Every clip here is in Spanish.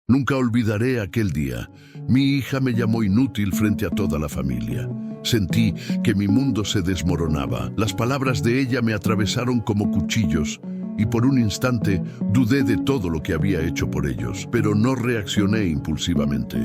Nunca olvidaré aquel día. Mi hija me llamó inútil frente a toda la familia. Sentí que mi mundo se desmoronaba. Las palabras de ella me atravesaron como cuchillos y por un instante dudé de todo lo que había hecho por ellos, pero no reaccioné impulsivamente.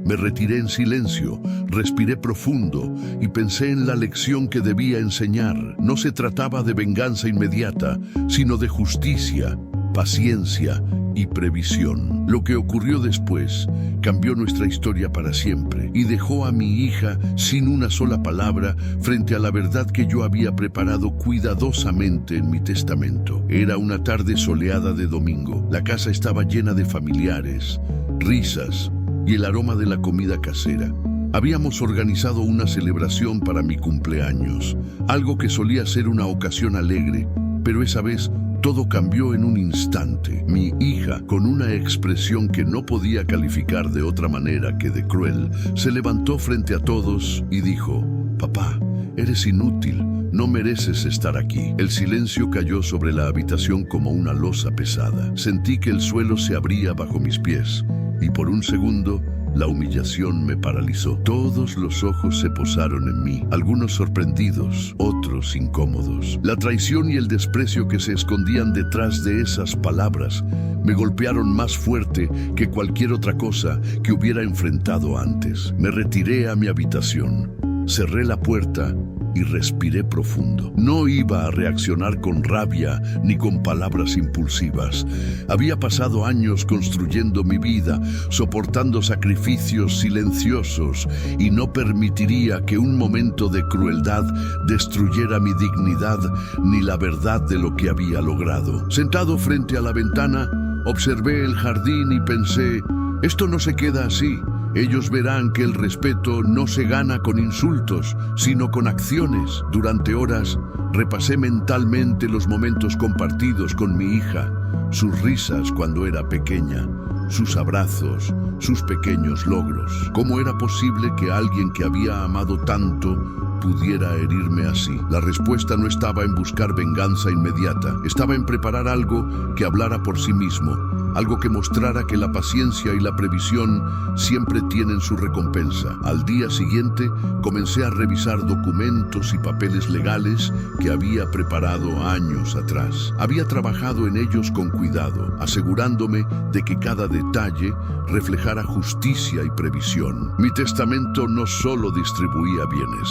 Me retiré en silencio, respiré profundo y pensé en la lección que debía enseñar. No se trataba de venganza inmediata, sino de justicia, paciencia y previsión. Lo que ocurrió después cambió nuestra historia para siempre y dejó a mi hija sin una sola palabra frente a la verdad que yo había preparado cuidadosamente en mi testamento. Era una tarde soleada de domingo. La casa estaba llena de familiares, risas y el aroma de la comida casera. Habíamos organizado una celebración para mi cumpleaños, algo que solía ser una ocasión alegre, pero esa vez todo cambió en un instante. Mi hija, con una expresión que no podía calificar de otra manera que de cruel, se levantó frente a todos y dijo: «Papá, eres inútil, no mereces estar aquí». El silencio cayó sobre la habitación como una losa pesada. Sentí que el suelo se abría bajo mis pies y por un segundo la humillación me paralizó. Todos los ojos se posaron en mí, algunos sorprendidos, otros incómodos. La traición y el desprecio que se escondían detrás de esas palabras me golpearon más fuerte que cualquier otra cosa que hubiera enfrentado antes. Me retiré a mi habitación, cerré la puerta y respiré profundo. No iba a reaccionar con rabia ni con palabras impulsivas. Había pasado años construyendo mi vida, soportando sacrificios silenciosos, y no permitiría que un momento de crueldad destruyera mi dignidad ni la verdad de lo que había logrado. Sentado frente a la ventana, observé el jardín y pensé: esto no se queda así. Ellos verán que el respeto no se gana con insultos, sino con acciones. Durante horas repasé mentalmente los momentos compartidos con mi hija, sus risas cuando era pequeña, sus abrazos, sus pequeños logros. ¿Cómo era posible que alguien que había amado tanto pudiera herirme así? La respuesta no estaba en buscar venganza inmediata, estaba en preparar algo que hablara por sí mismo. Algo que mostrara que la paciencia y la previsión siempre tienen su recompensa. Al día siguiente, comencé a revisar documentos y papeles legales que había preparado años atrás. Había trabajado en ellos con cuidado, asegurándome de que cada detalle reflejara justicia y previsión. Mi testamento no solo distribuía bienes,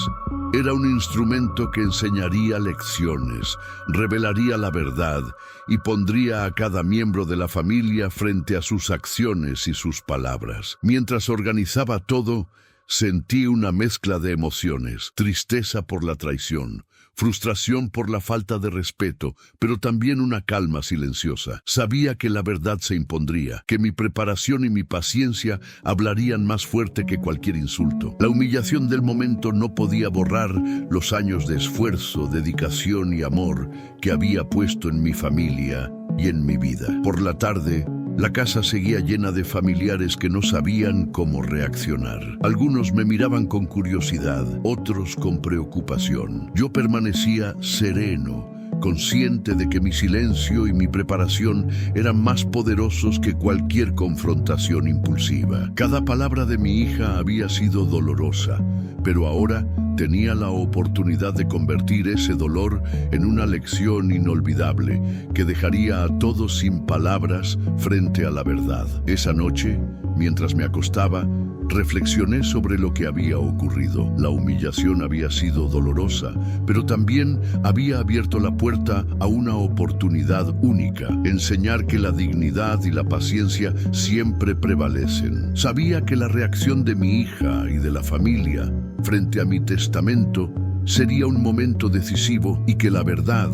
era un instrumento que enseñaría lecciones, revelaría la verdad y pondría a cada miembro de la familia frente a sus acciones y sus palabras. Mientras organizaba todo, sentí una mezcla de emociones: tristeza por la traición, frustración por la falta de respeto, pero también una calma silenciosa. Sabía que la verdad se impondría, que mi preparación y mi paciencia hablarían más fuerte que cualquier insulto. La humillación del momento no podía borrar los años de esfuerzo, dedicación y amor que había puesto en mi familia y en mi vida. Por la tarde, la casa seguía llena de familiares que no sabían cómo reaccionar. Algunos me miraban con curiosidad, otros con preocupación. Yo permanecía sereno, consciente de que mi silencio y mi preparación eran más poderosos que cualquier confrontación impulsiva. Cada palabra de mi hija había sido dolorosa, pero ahora tenía la oportunidad de convertir ese dolor en una lección inolvidable que dejaría a todos sin palabras frente a la verdad. Esa noche, mientras me acostaba, reflexioné sobre lo que había ocurrido. La humillación había sido dolorosa, pero también había abierto la puerta a una oportunidad única: enseñar que la dignidad y la paciencia siempre prevalecen. Sabía que la reacción de mi hija y de la familia frente a mi testamento sería un momento decisivo y que la verdad,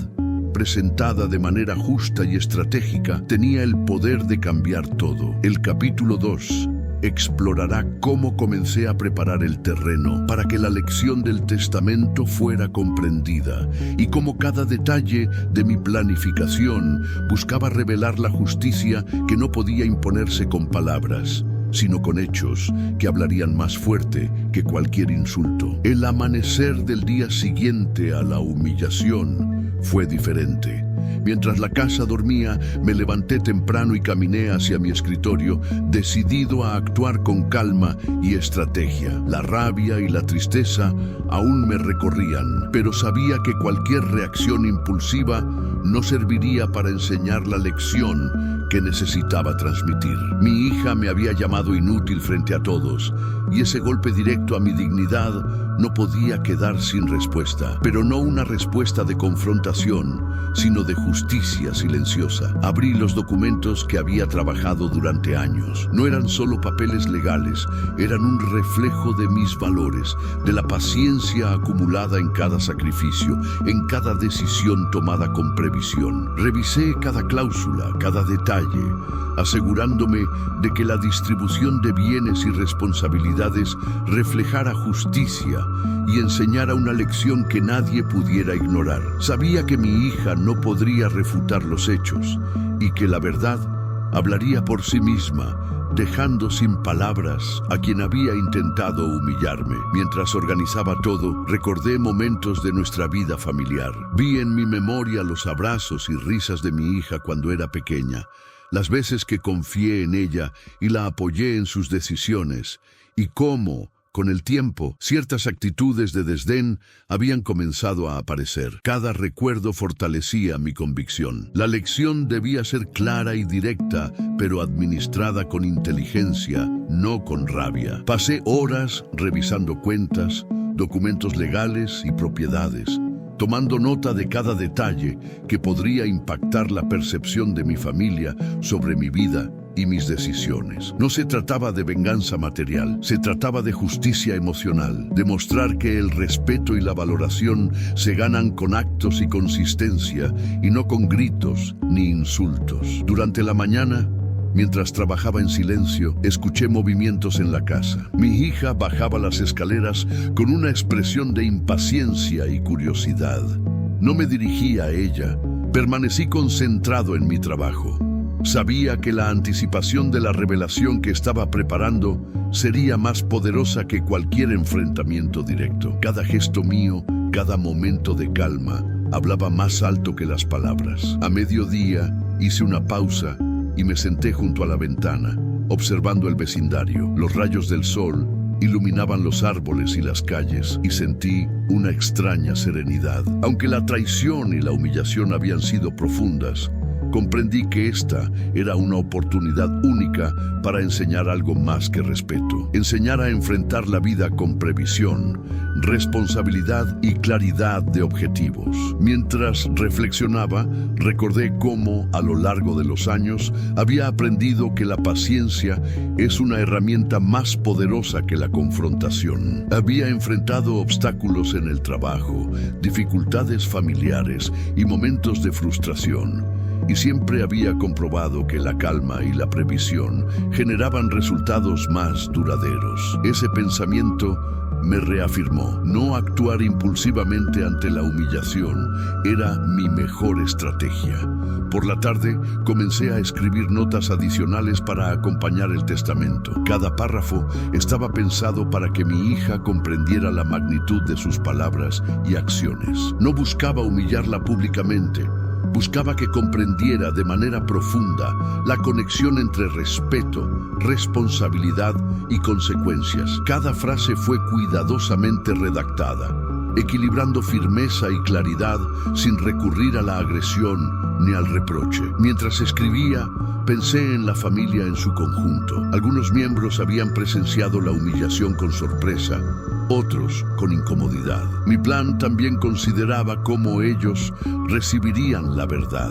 presentada de manera justa y estratégica, tenía el poder de cambiar todo. El capítulo 2 explorará cómo comencé a preparar el terreno para que la lección del testamento fuera comprendida y cómo cada detalle de mi planificación buscaba revelar la justicia que no podía imponerse con palabras, sino con hechos que hablarían más fuerte que cualquier insulto. El amanecer del día siguiente a la humillación fue diferente. Mientras la casa dormía, me levanté temprano y caminé hacia mi escritorio, decidido a actuar con calma y estrategia. La rabia y la tristeza aún me recorrían, pero sabía que cualquier reacción impulsiva no serviría para enseñar la lección que necesitaba transmitir. Mi hija me había llamado inútil frente a todos, y ese golpe directo a mi dignidad no podía quedar sin respuesta. Pero no una respuesta de confrontación, sino de justicia silenciosa. Abrí los documentos que había trabajado durante años. No eran solo papeles legales, eran un reflejo de mis valores, de la paciencia acumulada en cada sacrificio, en cada decisión tomada con previsión. Revisé cada cláusula, cada detalle, asegurándome de que la distribución de bienes y responsabilidades reflejara justicia y enseñara una lección que nadie pudiera ignorar. Sabía que mi hija no podría refutar los hechos y que la verdad hablaría por sí misma, dejando sin palabras a quien había intentado humillarme. Mientras organizaba todo, recordé momentos de nuestra vida familiar. Vi en mi memoria los abrazos y risas de mi hija cuando era pequeña, las veces que confié en ella y la apoyé en sus decisiones, y cómo, con el tiempo, ciertas actitudes de desdén habían comenzado a aparecer. Cada recuerdo fortalecía mi convicción. La lección debía ser clara y directa, pero administrada con inteligencia, no con rabia. Pasé horas revisando cuentas, documentos legales y propiedades, tomando nota de cada detalle que podría impactar la percepción de mi familia sobre mi vida y mis decisiones. No se trataba de venganza material, se trataba de justicia emocional, demostrar que el respeto y la valoración se ganan con actos y consistencia, y no con gritos ni insultos. Durante la mañana, mientras trabajaba en silencio, escuché movimientos en la casa. Mi hija bajaba las escaleras con una expresión de impaciencia y curiosidad. No me dirigí a ella, permanecí concentrado en mi trabajo. Sabía que la anticipación de la revelación que estaba preparando sería más poderosa que cualquier enfrentamiento directo. Cada gesto mío, cada momento de calma, hablaba más alto que las palabras. A mediodía hice una pausa y me senté junto a la ventana, observando el vecindario. Los rayos del sol iluminaban los árboles y las calles, y sentí una extraña serenidad. Aunque la traición y la humillación habían sido profundas, comprendí que esta era una oportunidad única para enseñar algo más que respeto. Enseñar a enfrentar la vida con previsión, responsabilidad y claridad de objetivos. Mientras reflexionaba, recordé cómo, a lo largo de los años, había aprendido que la paciencia es una herramienta más poderosa que la confrontación. Había enfrentado obstáculos en el trabajo, dificultades familiares y momentos de frustración, y siempre había comprobado que la calma y la previsión generaban resultados más duraderos. Ese pensamiento me reafirmó. No actuar impulsivamente ante la humillación era mi mejor estrategia. Por la tarde, comencé a escribir notas adicionales para acompañar el testamento. Cada párrafo estaba pensado para que mi hija comprendiera la magnitud de sus palabras y acciones. No buscaba humillarla públicamente. Buscaba que comprendiera de manera profunda la conexión entre respeto, responsabilidad y consecuencias. Cada frase fue cuidadosamente redactada, equilibrando firmeza y claridad sin recurrir a la agresión ni al reproche. Mientras escribía, pensé en la familia en su conjunto. Algunos miembros habían presenciado la humillación con sorpresa, otros con incomodidad. Mi plan también consideraba cómo ellos recibirían la verdad.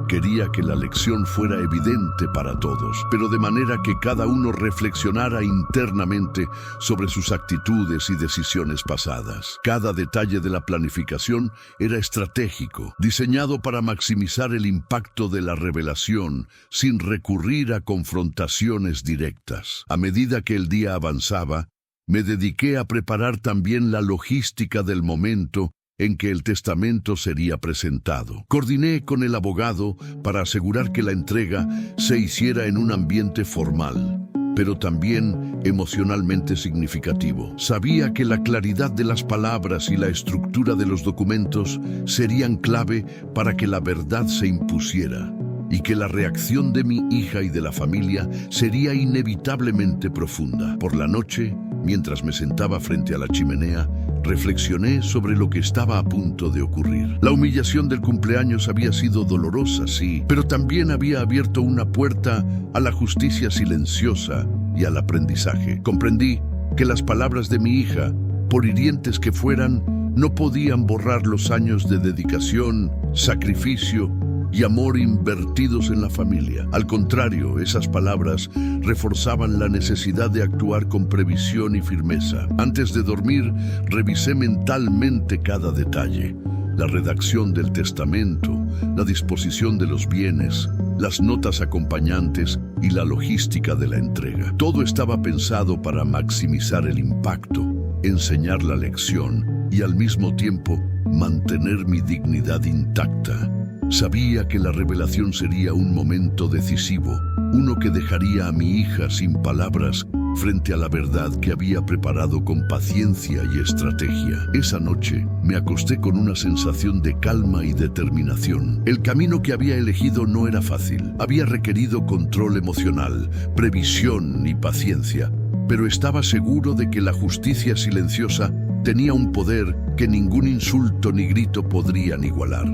Quería que la lección fuera evidente para todos, pero de manera que cada uno reflexionara internamente sobre sus actitudes y decisiones pasadas. Cada detalle de la planificación era estratégico, diseñado para maximizar el impacto de la revelación sin recurrir a confrontaciones directas. A medida que el día avanzaba, me dediqué a preparar también la logística del momento en que el testamento sería presentado. Coordiné con el abogado para asegurar que la entrega se hiciera en un ambiente formal, pero también emocionalmente significativo. Sabía que la claridad de las palabras y la estructura de los documentos serían clave para que la verdad se impusiera, y que la reacción de mi hija y de la familia sería inevitablemente profunda. Por la noche, mientras me sentaba frente a la chimenea, reflexioné sobre lo que estaba a punto de ocurrir. La humillación del cumpleaños había sido dolorosa, sí, pero también había abierto una puerta a la justicia silenciosa y al aprendizaje. Comprendí que las palabras de mi hija, por hirientes que fueran, no podían borrar los años de dedicación, sacrificio y amor invertidos en la familia. Al contrario, esas palabras reforzaban la necesidad de actuar con previsión y firmeza. Antes de dormir, revisé mentalmente cada detalle: la redacción del testamento, la disposición de los bienes, las notas acompañantes y la logística de la entrega. Todo estaba pensado para maximizar el impacto, enseñar la lección y al mismo tiempo mantener mi dignidad intacta. Sabía que la revelación sería un momento decisivo, uno que dejaría a mi hija sin palabras frente a la verdad que había preparado con paciencia y estrategia. Esa noche me acosté con una sensación de calma y determinación. El camino que había elegido no era fácil. Había requerido control emocional, previsión y paciencia, pero estaba seguro de que la justicia silenciosa tenía un poder que ningún insulto ni grito podrían igualar.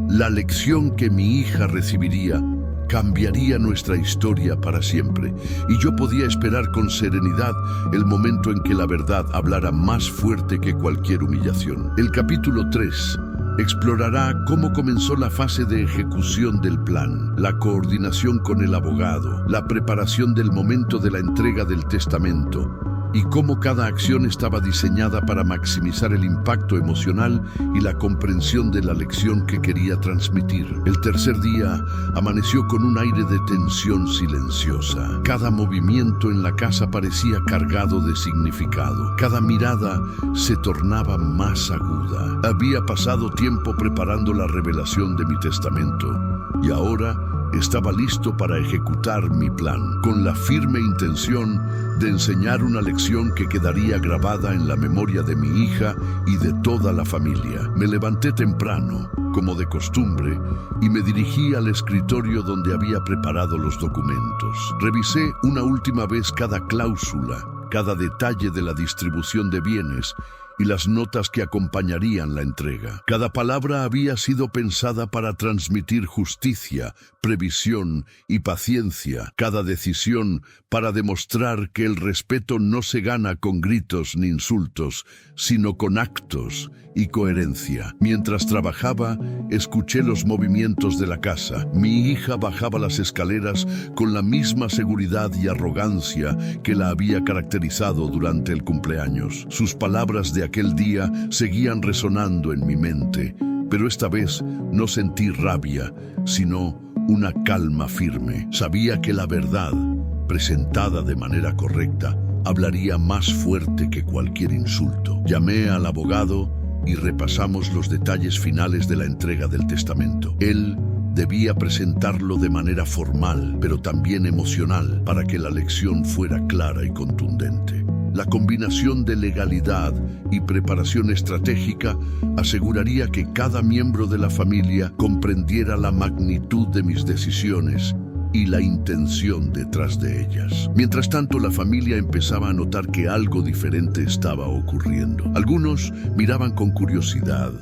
La lección que mi hija recibiría cambiaría nuestra historia para siempre, y yo podía esperar con serenidad el momento en que la verdad hablara más fuerte que cualquier humillación. El capítulo 3 explorará cómo comenzó la fase de ejecución del plan, la coordinación con el abogado, la preparación del momento de la entrega del testamento, y cómo cada acción estaba diseñada para maximizar el impacto emocional y la comprensión de la lección que quería transmitir. El tercer día amaneció con un aire de tensión silenciosa. Cada movimiento en la casa parecía cargado de significado. Cada mirada se tornaba más aguda. Había pasado tiempo preparando la revelación de mi testamento, y ahora estaba listo para ejecutar mi plan, con la firme intención de enseñar una lección que quedaría grabada en la memoria de mi hija y de toda la familia. Me levanté temprano, como de costumbre, y me dirigí al escritorio donde había preparado los documentos. Revisé una última vez cada cláusula, cada detalle de la distribución de bienes y las notas que acompañarían la entrega. Cada palabra había sido pensada para transmitir justicia, previsión y paciencia. Cada decisión para demostrar que el respeto no se gana con gritos ni insultos, sino con actos y coherencia. Mientras trabajaba, escuché los movimientos de la casa. Mi hija bajaba las escaleras con la misma seguridad y arrogancia que la había caracterizado durante el cumpleaños. Sus palabras de aquel día seguían resonando en mi mente, pero esta vez no sentí rabia, sino una calma firme. Sabía que la verdad, presentada de manera correcta, hablaría más fuerte que cualquier insulto. Llamé al abogado y repasamos los detalles finales de la entrega del testamento. Él debía presentarlo de manera formal, pero también emocional, para que la lección fuera clara y contundente. La combinación de legalidad y preparación estratégica aseguraría que cada miembro de la familia comprendiera la magnitud de mis decisiones y la intención detrás de ellas. Mientras tanto, la familia empezaba a notar que algo diferente estaba ocurriendo. Algunos miraban con curiosidad,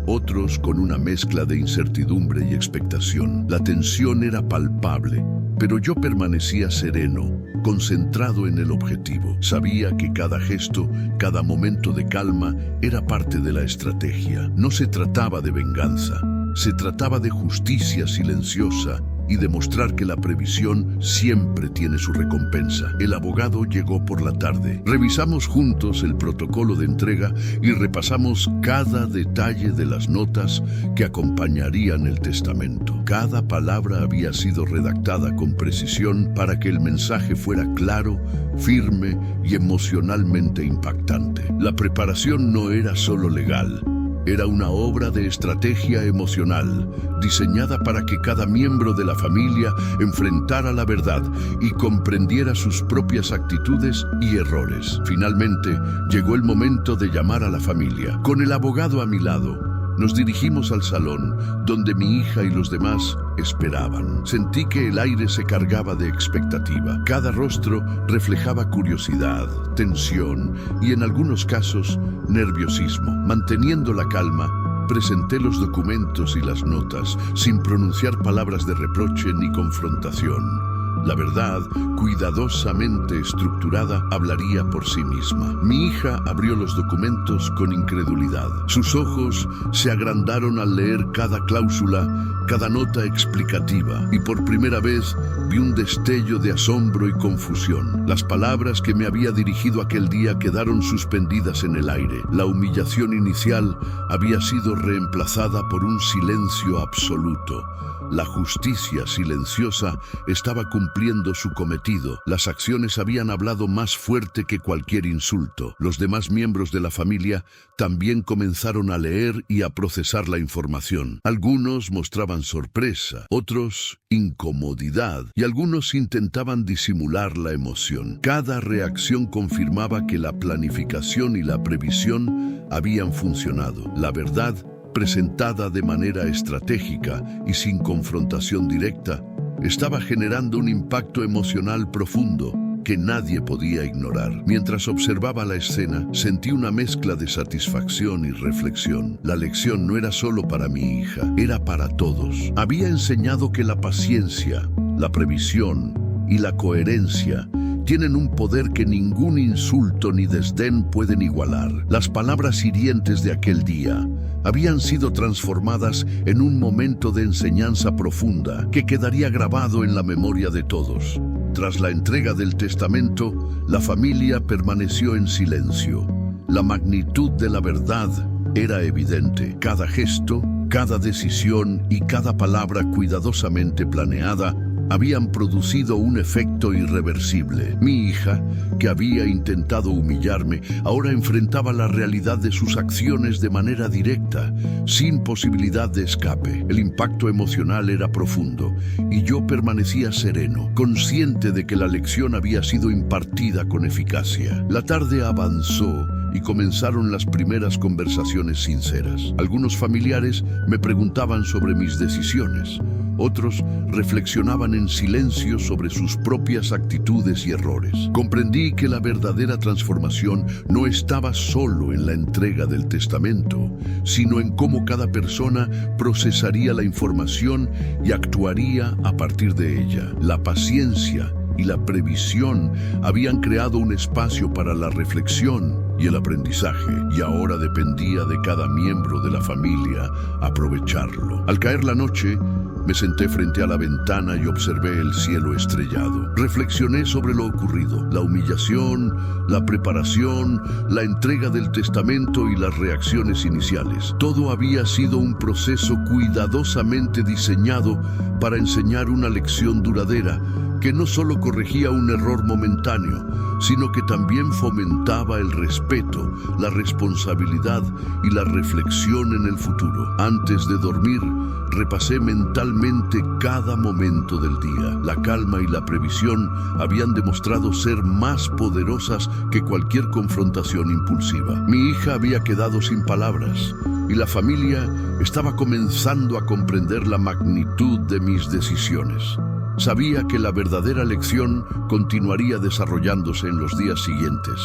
otros con una mezcla de incertidumbre y expectación. La tensión era palpable, pero yo permanecía sereno, concentrado en el objetivo. Sabía que cada gesto, cada momento de calma era parte de la estrategia. No se trataba de venganza, se trataba de justicia silenciosa y demostrar que la previsión siempre tiene su recompensa. El abogado llegó por la tarde. Revisamos juntos el protocolo de entrega y repasamos cada detalle de las notas que acompañarían el testamento. Cada palabra había sido redactada con precisión para que el mensaje fuera claro, firme y emocionalmente impactante. La preparación no era solo legal, Era una obra de estrategia emocional, diseñada para que cada miembro de la familia enfrentara la verdad y comprendiera sus propias actitudes y errores. Finalmente, llegó el momento de llamar a la familia. Con el abogado a mi lado, nos dirigimos al salón, donde mi hija y los demás esperaban. Sentí que el aire se cargaba de expectativa. Cada rostro reflejaba curiosidad, tensión y, en algunos casos, nerviosismo. Manteniendo la calma, presenté los documentos y las notas, sin pronunciar palabras de reproche ni confrontación. La verdad, cuidadosamente estructurada, hablaría por sí misma. Mi hija abrió los documentos con incredulidad. Sus ojos se agrandaron al leer cada cláusula, cada nota explicativa, y por primera vez vi un destello de asombro y confusión. Las palabras que me había dirigido aquel día quedaron suspendidas en el aire. La humillación inicial había sido reemplazada por un silencio absoluto. La justicia silenciosa estaba cumpliendo su cometido. Las acciones habían hablado más fuerte que cualquier insulto. Los demás miembros de la familia también comenzaron a leer y a procesar la información. Algunos mostraban sorpresa, otros incomodidad, y algunos intentaban disimular la emoción. Cada reacción confirmaba que la planificación y la previsión habían funcionado. La verdad, presentada de manera estratégica y sin confrontación directa, estaba generando un impacto emocional profundo que nadie podía ignorar. Mientras observaba la escena, sentí una mezcla de satisfacción y reflexión. La lección no era solo para mi hija, era para todos. Había enseñado que la paciencia, la previsión y la coherencia tienen un poder que ningún insulto ni desdén pueden igualar. Las palabras hirientes de aquel día habían sido transformadas en un momento de enseñanza profunda que quedaría grabado en la memoria de todos. Tras la entrega del testamento, la familia permaneció en silencio. La magnitud de la verdad era evidente. Cada gesto, cada decisión y cada palabra cuidadosamente planeada habían producido un efecto irreversible. Mi hija, que había intentado humillarme, ahora enfrentaba la realidad de sus acciones de manera directa, sin posibilidad de escape. El impacto emocional era profundo, y yo permanecía sereno, consciente de que la lección había sido impartida con eficacia. La tarde avanzó y comenzaron las primeras conversaciones sinceras. Algunos familiares me preguntaban sobre mis decisiones. Otros reflexionaban en silencio sobre sus propias actitudes y errores. Comprendí que la verdadera transformación no estaba solo en la entrega del testamento, sino en cómo cada persona procesaría la información y actuaría a partir de ella. La paciencia y la previsión habían creado un espacio para la reflexión y el aprendizaje, y ahora dependía de cada miembro de la familia aprovecharlo. Al caer la noche, me senté frente a la ventana y observé el cielo estrellado. Reflexioné sobre lo ocurrido, la humillación, la preparación, la entrega del testamento y las reacciones iniciales. Todo había sido un proceso cuidadosamente diseñado para enseñar una lección duradera, que no solo corregía un error momentáneo, sino que también fomentaba el respeto, la responsabilidad y la reflexión en el futuro. Antes de dormir, repasé mentalmente cada momento del día. La calma y la previsión habían demostrado ser más poderosas que cualquier confrontación impulsiva. Mi hija había quedado sin palabras, y la familia estaba comenzando a comprender la magnitud de mis decisiones. Sabía que la verdadera lección continuaría desarrollándose en los días siguientes,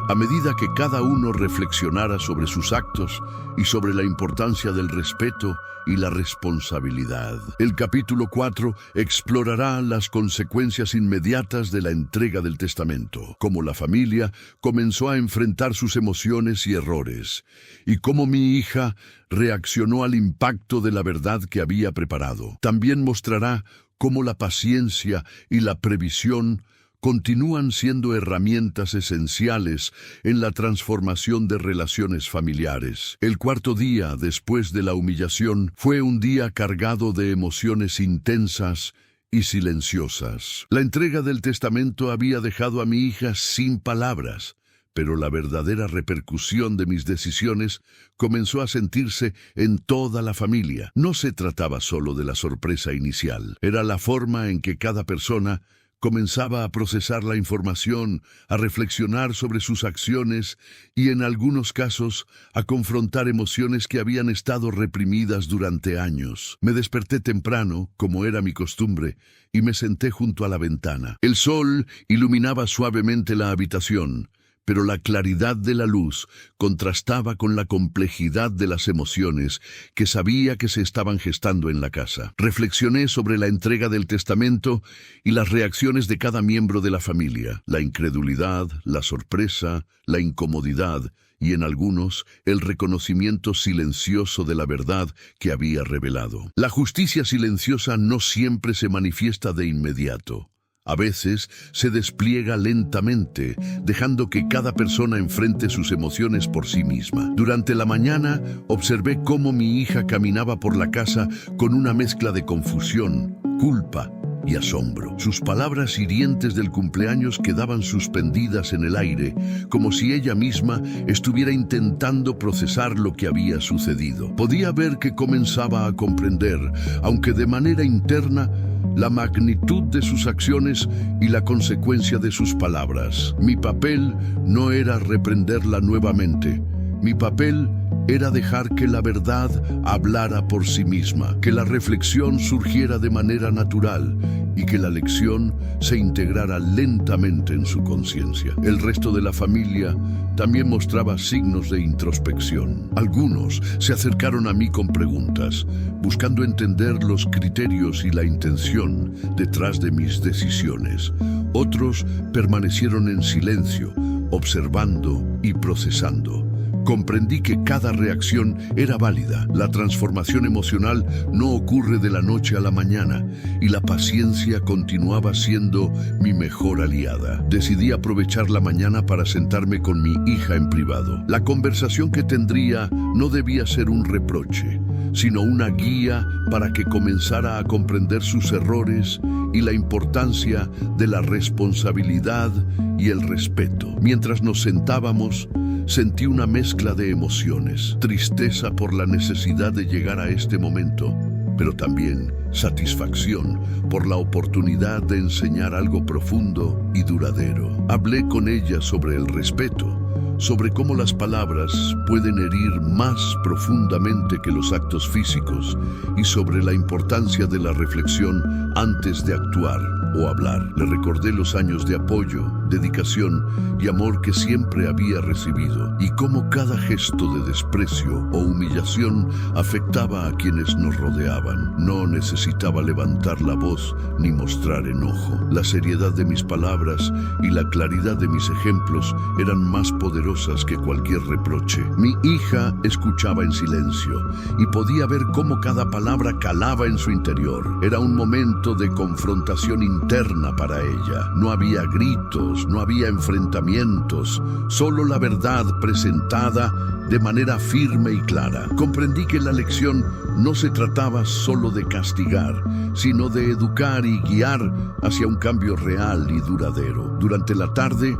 a medida que cada uno reflexionara sobre sus actos y sobre la importancia del respeto y la responsabilidad. El capítulo 4 explorará las consecuencias inmediatas de la entrega del testamento, cómo la familia comenzó a enfrentar sus emociones y errores, y cómo mi hija reaccionó al impacto de la verdad que había preparado. También mostrará cómo la paciencia y la previsión continúan siendo herramientas esenciales en la transformación de relaciones familiares. El cuarto día después de la humillación fue un día cargado de emociones intensas y silenciosas. La entrega del testamento había dejado a mi hija sin palabras, Pero la verdadera repercusión de mis decisiones comenzó a sentirse en toda la familia. No se trataba solo de la sorpresa inicial, era la forma en que cada persona comenzaba a procesar la información, a reflexionar sobre sus acciones y, en algunos casos, a confrontar emociones que habían estado reprimidas durante años. Me desperté temprano, como era mi costumbre, y me senté junto a la ventana. El sol iluminaba suavemente la habitación, pero la claridad de la luz contrastaba con la complejidad de las emociones que sabía que se estaban gestando en la casa. Reflexioné sobre la entrega del testamento y las reacciones de cada miembro de la familia, la incredulidad, la sorpresa, la incomodidad y, en algunos, el reconocimiento silencioso de la verdad que había revelado. La justicia silenciosa no siempre se manifiesta de inmediato. A veces se despliega lentamente, dejando que cada persona enfrente sus emociones por sí misma. Durante la mañana, observé cómo mi hija caminaba por la casa con una mezcla de confusión, culpa y asombro. Sus palabras hirientes del cumpleaños quedaban suspendidas en el aire, como si ella misma estuviera intentando procesar lo que había sucedido. Podía ver que comenzaba a comprender, aunque de manera interna, la magnitud de sus acciones y la consecuencia de sus palabras. Mi papel no era reprenderla nuevamente. Mi papel era dejar que la verdad hablara por sí misma, que la reflexión surgiera de manera natural y que la lección se integrara lentamente en su conciencia. El resto de la familia también mostraba signos de introspección. Algunos se acercaron a mí con preguntas, buscando entender los criterios y la intención detrás de mis decisiones. Otros permanecieron en silencio, observando y procesando. Comprendí que cada reacción era válida. La transformación emocional no ocurre de la noche a la mañana y la paciencia continuaba siendo mi mejor aliada. Decidí aprovechar la mañana para sentarme con mi hija en privado. La conversación que tendría no debía ser un reproche, sino una guía para que comenzara a comprender sus errores y la importancia de la responsabilidad y el respeto. Mientras nos sentábamos, sentí una mezcla de emociones, tristeza por la necesidad de llegar a este momento, pero también satisfacción por la oportunidad de enseñar algo profundo y duradero. Hablé con ella sobre el respeto, sobre cómo las palabras pueden herir más profundamente que los actos físicos y sobre la importancia de la reflexión antes de actuar o hablar. Le recordé los años de apoyo, dedicación y amor que siempre había recibido y cómo cada gesto de desprecio o humillación afectaba a quienes nos rodeaban. No necesitaba levantar la voz ni mostrar enojo. La seriedad de mis palabras y la claridad de mis ejemplos eran más poderosas que cualquier reproche. Mi hija escuchaba en silencio y podía ver cómo cada palabra calaba en su interior. Era un momento de confrontación interna para ella. No había gritos, no había enfrentamientos, solo la verdad presentada de manera firme y clara. Comprendí que la lección no se trataba solo de castigar, sino de educar y guiar hacia un cambio real y duradero. Durante la tarde,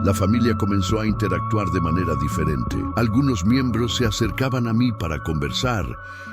la familia comenzó a interactuar de manera diferente. Algunos miembros se acercaban a mí para conversar,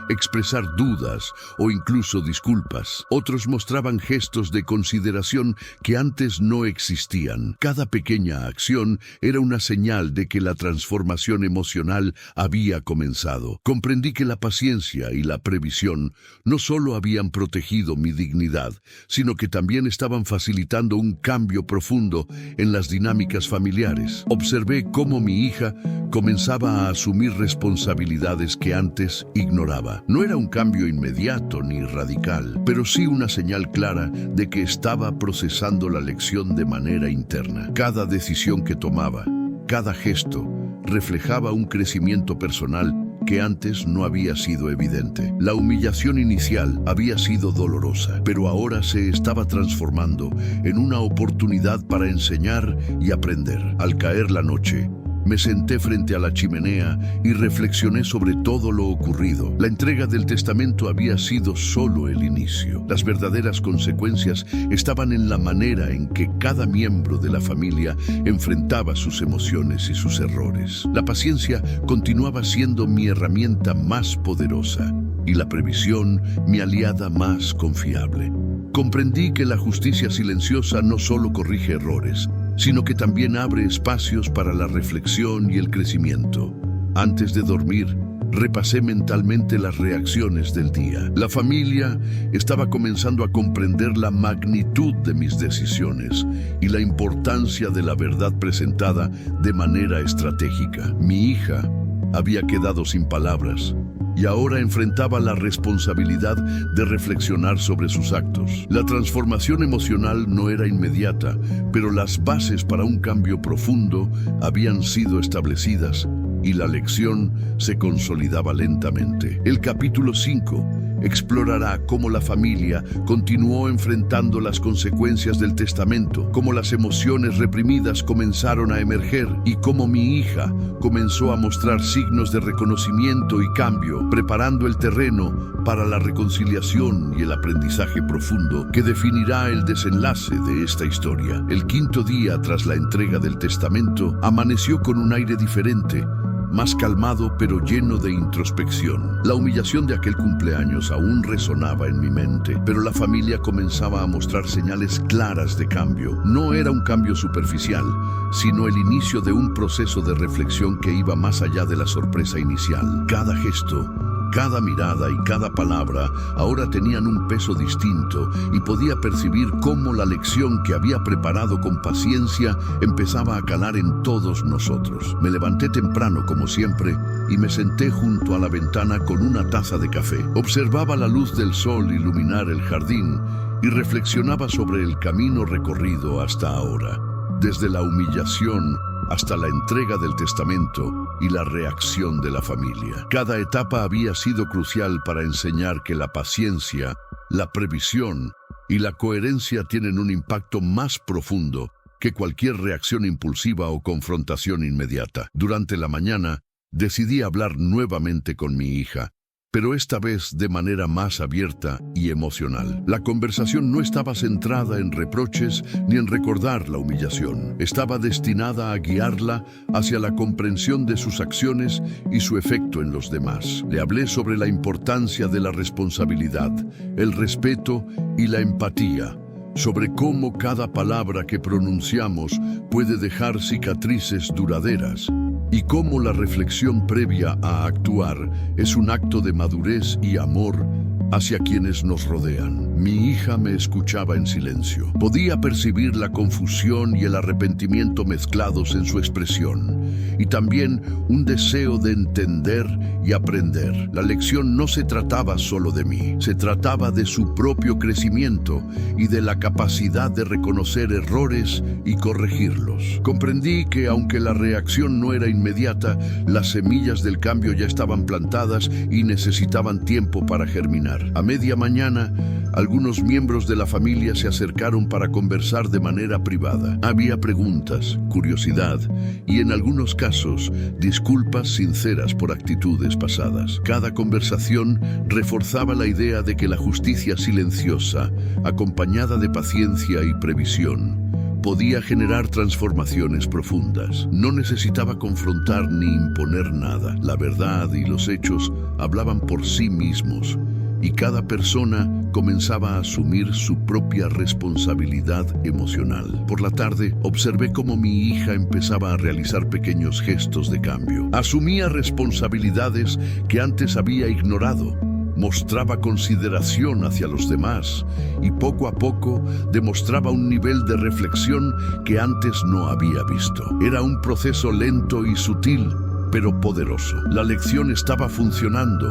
expresar dudas o incluso disculpas. Otros mostraban gestos de consideración que antes no existían. Cada pequeña acción era una señal de que la transformación emocional había comenzado. Comprendí que la paciencia y la previsión no solo habían protegido mi dignidad, sino que también estaban facilitando un cambio profundo en las dinámicas familiares. Observé cómo mi hija comenzaba a asumir responsabilidades que antes ignoraba. No era un cambio inmediato ni radical, pero sí una señal clara de que estaba procesando la lección de manera interna. Cada decisión que tomaba, cada gesto, reflejaba un crecimiento personal que antes no había sido evidente. La humillación inicial había sido dolorosa, pero ahora se estaba transformando en una oportunidad para enseñar y aprender. Al caer la noche, Me senté frente a la chimenea y reflexioné sobre todo lo ocurrido. La entrega del testamento había sido solo el inicio. Las verdaderas consecuencias estaban en la manera en que cada miembro de la familia enfrentaba sus emociones y sus errores. La paciencia continuaba siendo mi herramienta más poderosa y la previsión mi aliada más confiable. Comprendí que la justicia silenciosa no solo corrige errores, sino que también abre espacios para la reflexión y el crecimiento. Antes de dormir, repasé mentalmente las reacciones del día. La familia estaba comenzando a comprender la magnitud de mis decisiones y la importancia de la verdad presentada de manera estratégica. Mi hija había quedado sin palabras y ahora enfrentaba la responsabilidad de reflexionar sobre sus actos. La transformación emocional no era inmediata, pero las bases para un cambio profundo habían sido establecidas y la lección se consolidaba lentamente. El capítulo 5 explorará cómo la familia continuó enfrentando las consecuencias del testamento, cómo las emociones reprimidas comenzaron a emerger y cómo mi hija comenzó a mostrar signos de reconocimiento y cambio, preparando el terreno para la reconciliación y el aprendizaje profundo que definirá el desenlace de esta historia. El quinto día tras la entrega del testamento amaneció con un aire diferente, más calmado pero lleno de introspección. La humillación de aquel cumpleaños aún resonaba en mi mente, pero la familia comenzaba a mostrar señales claras de cambio. No era un cambio superficial, sino el inicio de un proceso de reflexión que iba más allá de la sorpresa inicial. Cada gesto, cada mirada y cada palabra ahora tenían un peso distinto y podía percibir cómo la lección que había preparado con paciencia empezaba a calar en todos nosotros. Me levanté temprano como siempre y me senté junto a la ventana con una taza de café. Observaba la luz del sol iluminar el jardín y reflexionaba sobre el camino recorrido hasta ahora, desde la humillación hasta la entrega del testamento y la reacción de la familia. Cada etapa había sido crucial para enseñar que la paciencia, la previsión y la coherencia tienen un impacto más profundo que cualquier reacción impulsiva o confrontación inmediata. Durante la mañana, decidí hablar nuevamente con mi hija, pero esta vez de manera más abierta y emocional. La conversación no estaba centrada en reproches ni en recordar la humillación. Estaba destinada a guiarla hacia la comprensión de sus acciones y su efecto en los demás. Le hablé sobre la importancia de la responsabilidad, el respeto y la empatía, sobre cómo cada palabra que pronunciamos puede dejar cicatrices duraderas, y cómo la reflexión previa a actuar es un acto de madurez y amor hacia quienes nos rodean. Mi hija me escuchaba en silencio. Podía percibir la confusión y el arrepentimiento mezclados en su expresión, y también un deseo de entender y aprender. La lección no se trataba solo de mí, se trataba de su propio crecimiento y de la capacidad de reconocer errores y corregirlos. Comprendí que aunque la reacción no era inmediata, las semillas del cambio ya estaban plantadas y necesitaban tiempo para germinar. A media mañana, algunos miembros de la familia se acercaron para conversar de manera privada. Había preguntas, curiosidad y, en algunos casos, disculpas sinceras por actitudes pasadas. Cada conversación reforzaba la idea de que la justicia silenciosa, acompañada de paciencia y previsión, podía generar transformaciones profundas. No necesitaba confrontar ni imponer nada. La verdad y los hechos hablaban por sí mismos, y cada persona comenzaba a asumir su propia responsabilidad emocional. Por la tarde, observé cómo mi hija empezaba a realizar pequeños gestos de cambio. Asumía responsabilidades que antes había ignorado, mostraba consideración hacia los demás y poco a poco demostraba un nivel de reflexión que antes no había visto. Era un proceso lento y sutil, pero poderoso. La lección estaba funcionando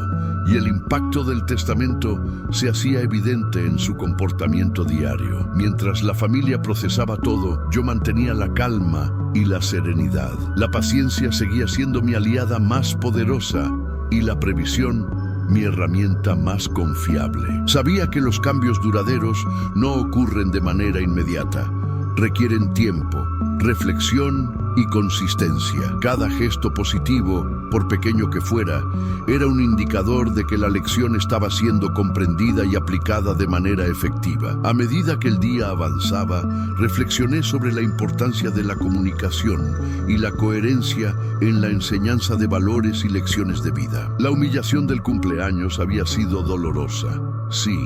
y el impacto del testamento se hacía evidente en su comportamiento diario. Mientras la familia procesaba todo, yo mantenía la calma y la serenidad. La paciencia seguía siendo mi aliada más poderosa y la previsión mi herramienta más confiable. Sabía que los cambios duraderos no ocurren de manera inmediata. Requieren tiempo, reflexión y consistencia. Cada gesto positivo, por pequeño que fuera, era un indicador de que la lección estaba siendo comprendida y aplicada de manera efectiva. A medida que el día avanzaba, reflexioné sobre la importancia de la comunicación y la coherencia en la enseñanza de valores y lecciones de vida. La humillación del cumpleaños había sido dolorosa, sí,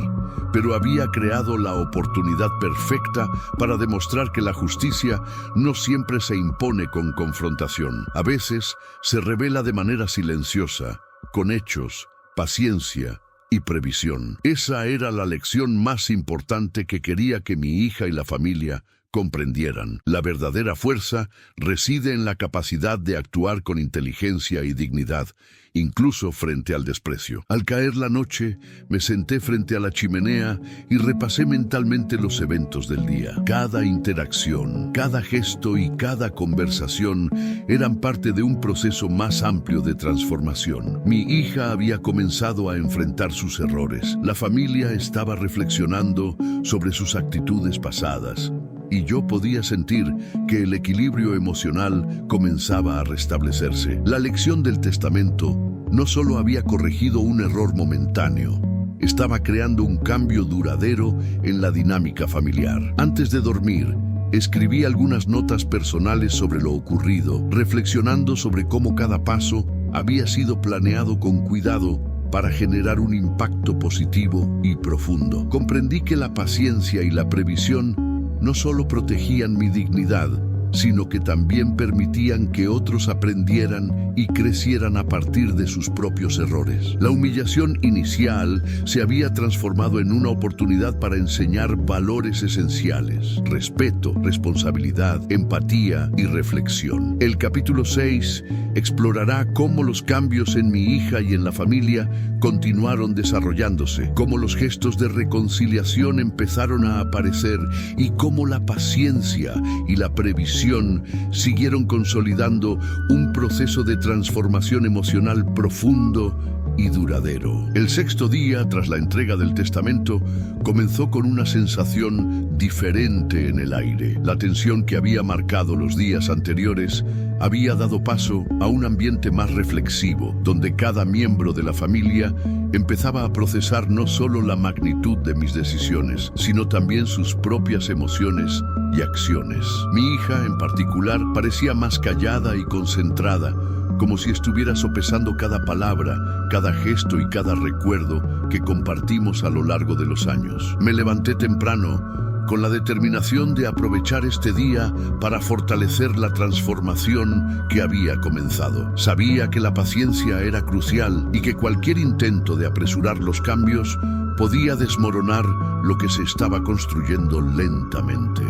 pero había creado la oportunidad perfecta para demostrar que la justicia no siempre se impone con confrontación. A veces se revela de manera silenciosa, con hechos, paciencia y previsión. Esa era la lección más importante que quería que mi hija y la familia comprendieran. La verdadera fuerza reside en la capacidad de actuar con inteligencia y dignidad, incluso frente al desprecio. Al caer la noche, me senté frente a la chimenea y repasé mentalmente los eventos del día. Cada interacción, cada gesto y cada conversación eran parte de un proceso más amplio de transformación. Mi hija había comenzado a enfrentar sus errores. La familia estaba reflexionando sobre sus actitudes pasadas, y yo podía sentir que el equilibrio emocional comenzaba a restablecerse. La lección del testamento no solo había corregido un error momentáneo, estaba creando un cambio duradero en la dinámica familiar. Antes de dormir, escribí algunas notas personales sobre lo ocurrido, reflexionando sobre cómo cada paso había sido planeado con cuidado para generar un impacto positivo y profundo. Comprendí que la paciencia y la previsión no solo protegían mi dignidad, sino que también permitían que otros aprendieran y crecieran a partir de sus propios errores. La humillación inicial se había transformado en una oportunidad para enseñar valores esenciales: respeto, responsabilidad, empatía y reflexión. El capítulo 6 explorará cómo los cambios en mi hija y en la familia continuaron desarrollándose, cómo los gestos de reconciliación empezaron a aparecer y cómo la paciencia y la previsión siguieron consolidando un proceso de transformación emocional profundo y duradero. El sexto día, tras la entrega del testamento, comenzó con una sensación diferente en el aire. La tensión que había marcado los días anteriores había dado paso a un ambiente más reflexivo, donde cada miembro de la familia empezaba a procesar no solo la magnitud de mis decisiones, sino también sus propias emociones y acciones. Mi hija, en particular, parecía más callada y concentrada, como si estuviera sopesando cada palabra, cada gesto y cada recuerdo que compartimos a lo largo de los años. Me levanté temprano, con la determinación de aprovechar este día para fortalecer la transformación que había comenzado. Sabía que la paciencia era crucial y que cualquier intento de apresurar los cambios podía desmoronar lo que se estaba construyendo lentamente.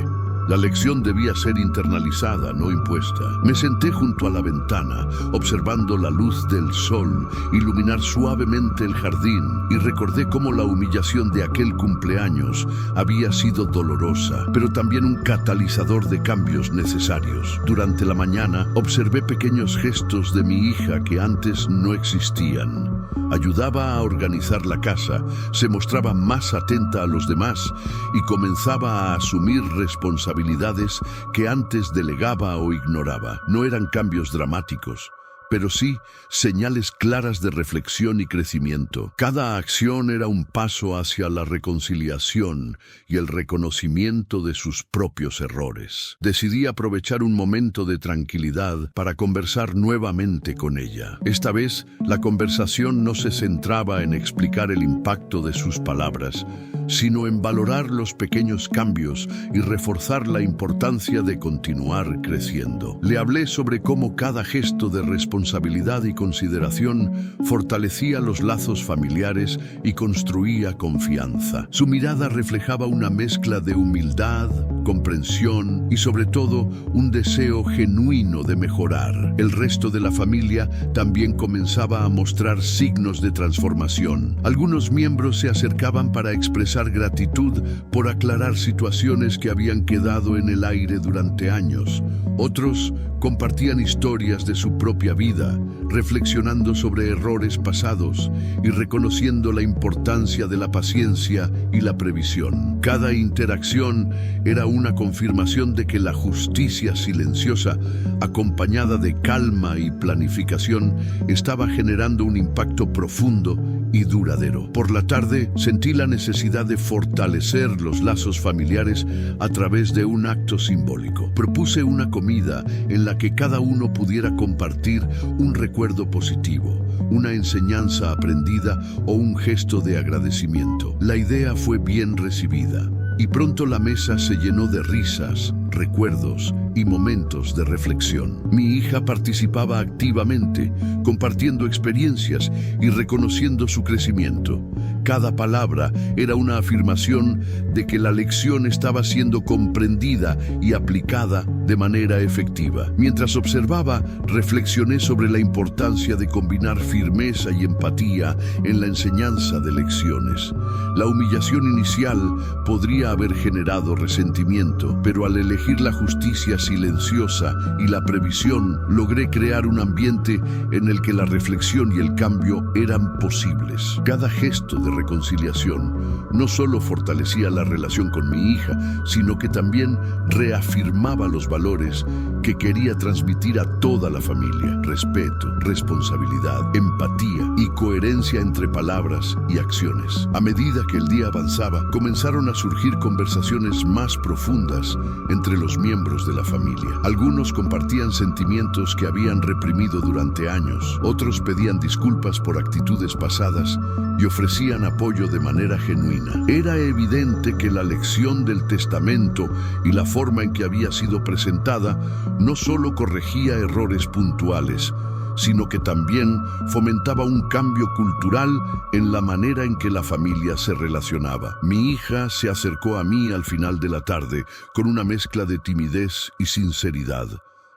La lección debía ser internalizada, no impuesta. Me senté junto a la ventana, observando la luz del sol iluminar suavemente el jardín, y recordé cómo la humillación de aquel cumpleaños había sido dolorosa, pero también un catalizador de cambios necesarios. Durante la mañana, observé pequeños gestos de mi hija que antes no existían. Ayudaba a organizar la casa, se mostraba más atenta a los demás y comenzaba a asumir responsabilidades que antes delegaba o ignoraba. No eran cambios dramáticos, pero sí señales claras de reflexión y crecimiento. Cada acción era un paso hacia la reconciliación y el reconocimiento de sus propios errores. Decidí aprovechar un momento de tranquilidad para conversar nuevamente con ella. Esta vez, la conversación no se centraba en explicar el impacto de sus palabras, sino en valorar los pequeños cambios y reforzar la importancia de continuar creciendo. Le hablé sobre cómo cada gesto de responsabilidad y consideración fortalecía los lazos familiares y construía confianza. Su mirada reflejaba una mezcla de humildad, comprensión y sobre todo un deseo genuino de mejorar. El resto de la familia también comenzaba a mostrar signos de transformación. Algunos miembros se acercaban para expresar gratitud por aclarar situaciones que habían quedado en el aire durante años. Otros compartían historias de su propia vida, reflexionando sobre errores pasados y reconociendo la importancia de la paciencia y la previsión. Cada interacción era una confirmación de que la justicia silenciosa, acompañada de calma y planificación, estaba generando un impacto profundo y duradero. Por la tarde, sentí la necesidad de fortalecer los lazos familiares a través de un acto simbólico. Propuse una comida en la que cada uno pudiera compartir un recuerdo positivo, una enseñanza aprendida o un gesto de agradecimiento. La idea fue bien recibida y pronto la mesa se llenó de risas, recuerdos y momentos de reflexión. Mi hija participaba activamente, compartiendo experiencias y reconociendo su crecimiento. Cada palabra era una afirmación de que la lección estaba siendo comprendida y aplicada de manera efectiva. Mientras observaba, reflexioné sobre la importancia de combinar firmeza y empatía en la enseñanza de lecciones. La humillación inicial podría haber generado resentimiento, pero al elegir la justicia silenciosa y la previsión, logré crear un ambiente en el que la reflexión y el cambio eran posibles. Cada gesto de reconciliación no solo fortalecía la relación con mi hija, sino que también reafirmaba los valores que quería transmitir a toda la familia: respeto, responsabilidad, empatía y coherencia entre palabras y acciones. A medida que el día avanzaba, comenzaron a surgir conversaciones más profundas entre los miembros de la familia. Algunos compartían sentimientos que habían reprimido durante años, otros pedían disculpas por actitudes pasadas y ofrecían apoyo de manera genuina. Era evidente que la lección del testamento y la forma en que había sido presentada no solo corregía errores puntuales, sino que también fomentaba un cambio cultural en la manera en que la familia se relacionaba. Mi hija se acercó a mí al final de la tarde con una mezcla de timidez y sinceridad.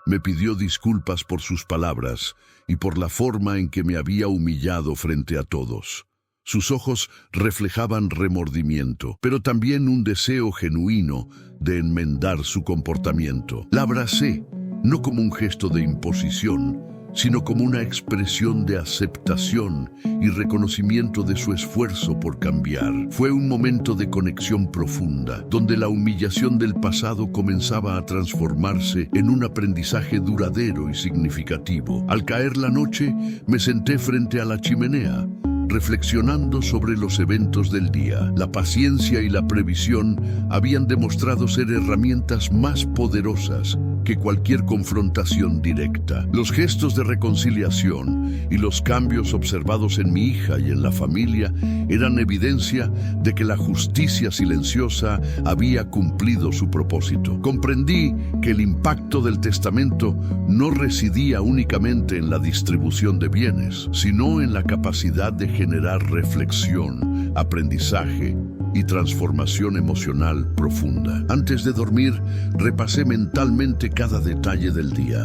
Me pidió disculpas por sus palabras y por la forma en que me había humillado frente a todos. Sus ojos reflejaban remordimiento, pero también un deseo genuino de enmendar su comportamiento. La abracé, no como un gesto de imposición, sino como una expresión de aceptación y reconocimiento de su esfuerzo por cambiar. Fue un momento de conexión profunda, donde la humillación del pasado comenzaba a transformarse en un aprendizaje duradero y significativo. Al caer la noche, me senté frente a la chimenea, reflexionando sobre los eventos del día. La paciencia y la previsión habían demostrado ser herramientas más poderosas que cualquier confrontación directa. Los gestos de reconciliación y los cambios observados en mi hija y en la familia eran evidencia de que la justicia silenciosa había cumplido su propósito. Comprendí que el impacto del testamento no residía únicamente en la distribución de bienes, sino en la capacidad de generar reflexión, aprendizaje y transformación emocional profunda. Antes de dormir, repasé mentalmente cada detalle del día: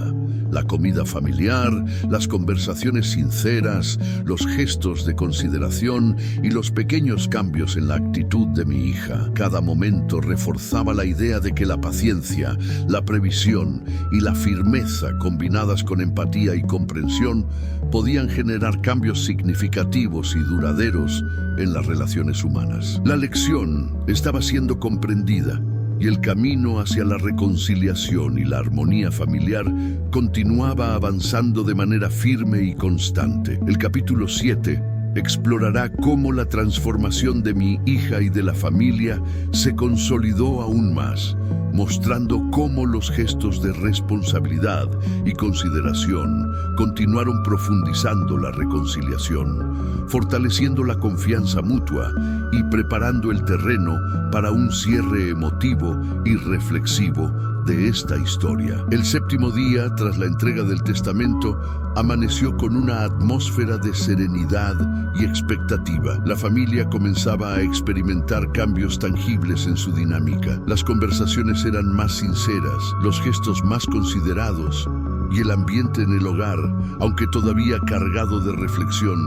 la comida familiar, las conversaciones sinceras, los gestos de consideración y los pequeños cambios en la actitud de mi hija. Cada momento reforzaba la idea de que la paciencia, la previsión y la firmeza, combinadas con empatía y comprensión, podían generar cambios significativos y duraderos en las relaciones humanas. La lección estaba siendo comprendida y el camino hacia la reconciliación y la armonía familiar continuaba avanzando de manera firme y constante. El capítulo 7 explorará cómo la transformación de mi hija y de la familia se consolidó aún más, mostrando cómo los gestos de responsabilidad y consideración continuaron profundizando la reconciliación, fortaleciendo la confianza mutua y preparando el terreno para un cierre emotivo y reflexivo de esta historia. El séptimo día, tras la entrega del testamento, amaneció con una atmósfera de serenidad y expectativa. La familia comenzaba a experimentar cambios tangibles en su dinámica. Las conversaciones eran más sinceras, los gestos más considerados, y el ambiente en el hogar, aunque todavía cargado de reflexión,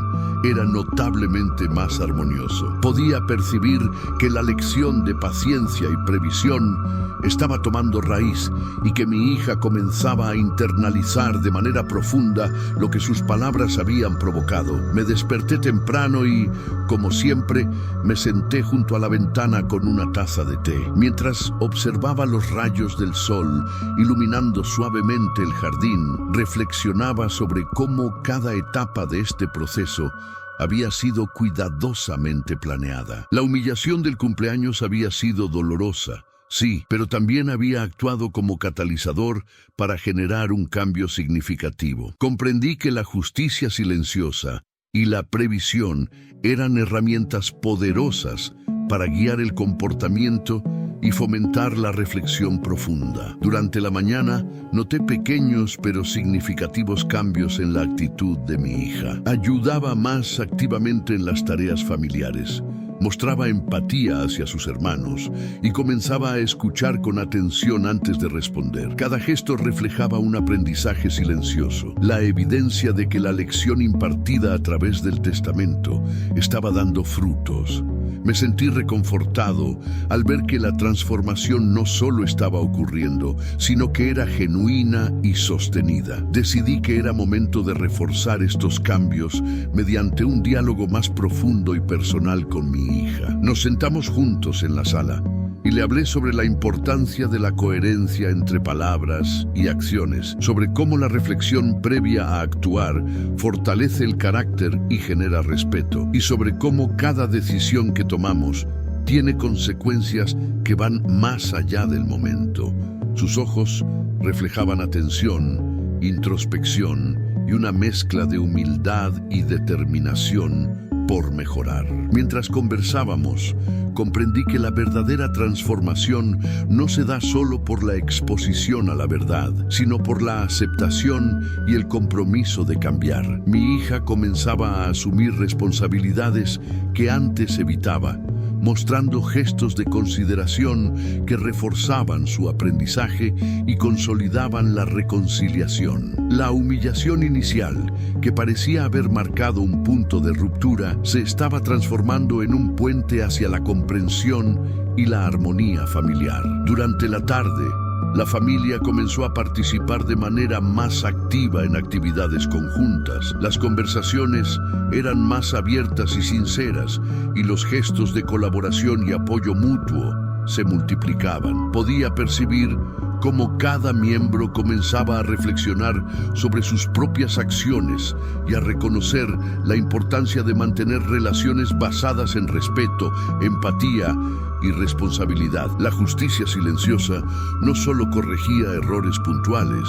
era notablemente más armonioso. Podía percibir que la lección de paciencia y previsión estaba tomando raíz feliz y que mi hija comenzaba a internalizar de manera profunda lo que sus palabras habían provocado. Me desperté temprano y, como siempre, me senté junto a la ventana con una taza de té. Mientras observaba los rayos del sol iluminando suavemente el jardín, reflexionaba sobre cómo cada etapa de este proceso había sido cuidadosamente planeada. La humillación del cumpleaños había sido dolorosa, sí, pero también había actuado como catalizador para generar un cambio significativo. Comprendí que la justicia silenciosa y la previsión eran herramientas poderosas para guiar el comportamiento y fomentar la reflexión profunda. Durante la mañana, noté pequeños pero significativos cambios en la actitud de mi hija. Ayudaba más activamente en las tareas familiares, mostraba empatía hacia sus hermanos y comenzaba a escuchar con atención antes de responder. Cada gesto reflejaba un aprendizaje silencioso, la evidencia de que la lección impartida a través del testamento estaba dando frutos. Me sentí reconfortado al ver que la transformación no solo estaba ocurriendo, sino que era genuina y sostenida. Decidí que era momento de reforzar estos cambios mediante un diálogo más profundo y personal con mi hija. Nos sentamos juntos en la sala y le hablé sobre la importancia de la coherencia entre palabras y acciones, sobre cómo la reflexión previa a actuar fortalece el carácter y genera respeto, y sobre cómo cada decisión que tomamos tiene consecuencias que van más allá del momento. Sus ojos reflejaban atención, introspección y una mezcla de humildad y determinación por mejorar. Mientras conversábamos, comprendí que la verdadera transformación no se da solo por la exposición a la verdad, sino por la aceptación y el compromiso de cambiar. Mi hija comenzaba a asumir responsabilidades que antes evitaba, mostrando gestos de consideración que reforzaban su aprendizaje y consolidaban la reconciliación. La humillación inicial, que parecía haber marcado un punto de ruptura, se estaba transformando en un puente hacia la comprensión y la armonía familiar. Durante la tarde, la familia comenzó a participar de manera más activa en actividades conjuntas. Las conversaciones eran más abiertas y sinceras, y los gestos de colaboración y apoyo mutuo se multiplicaban. Podía percibir cómo cada miembro comenzaba a reflexionar sobre sus propias acciones y a reconocer la importancia de mantener relaciones basadas en respeto, empatía y responsabilidad. La justicia silenciosa no solo corregía errores puntuales,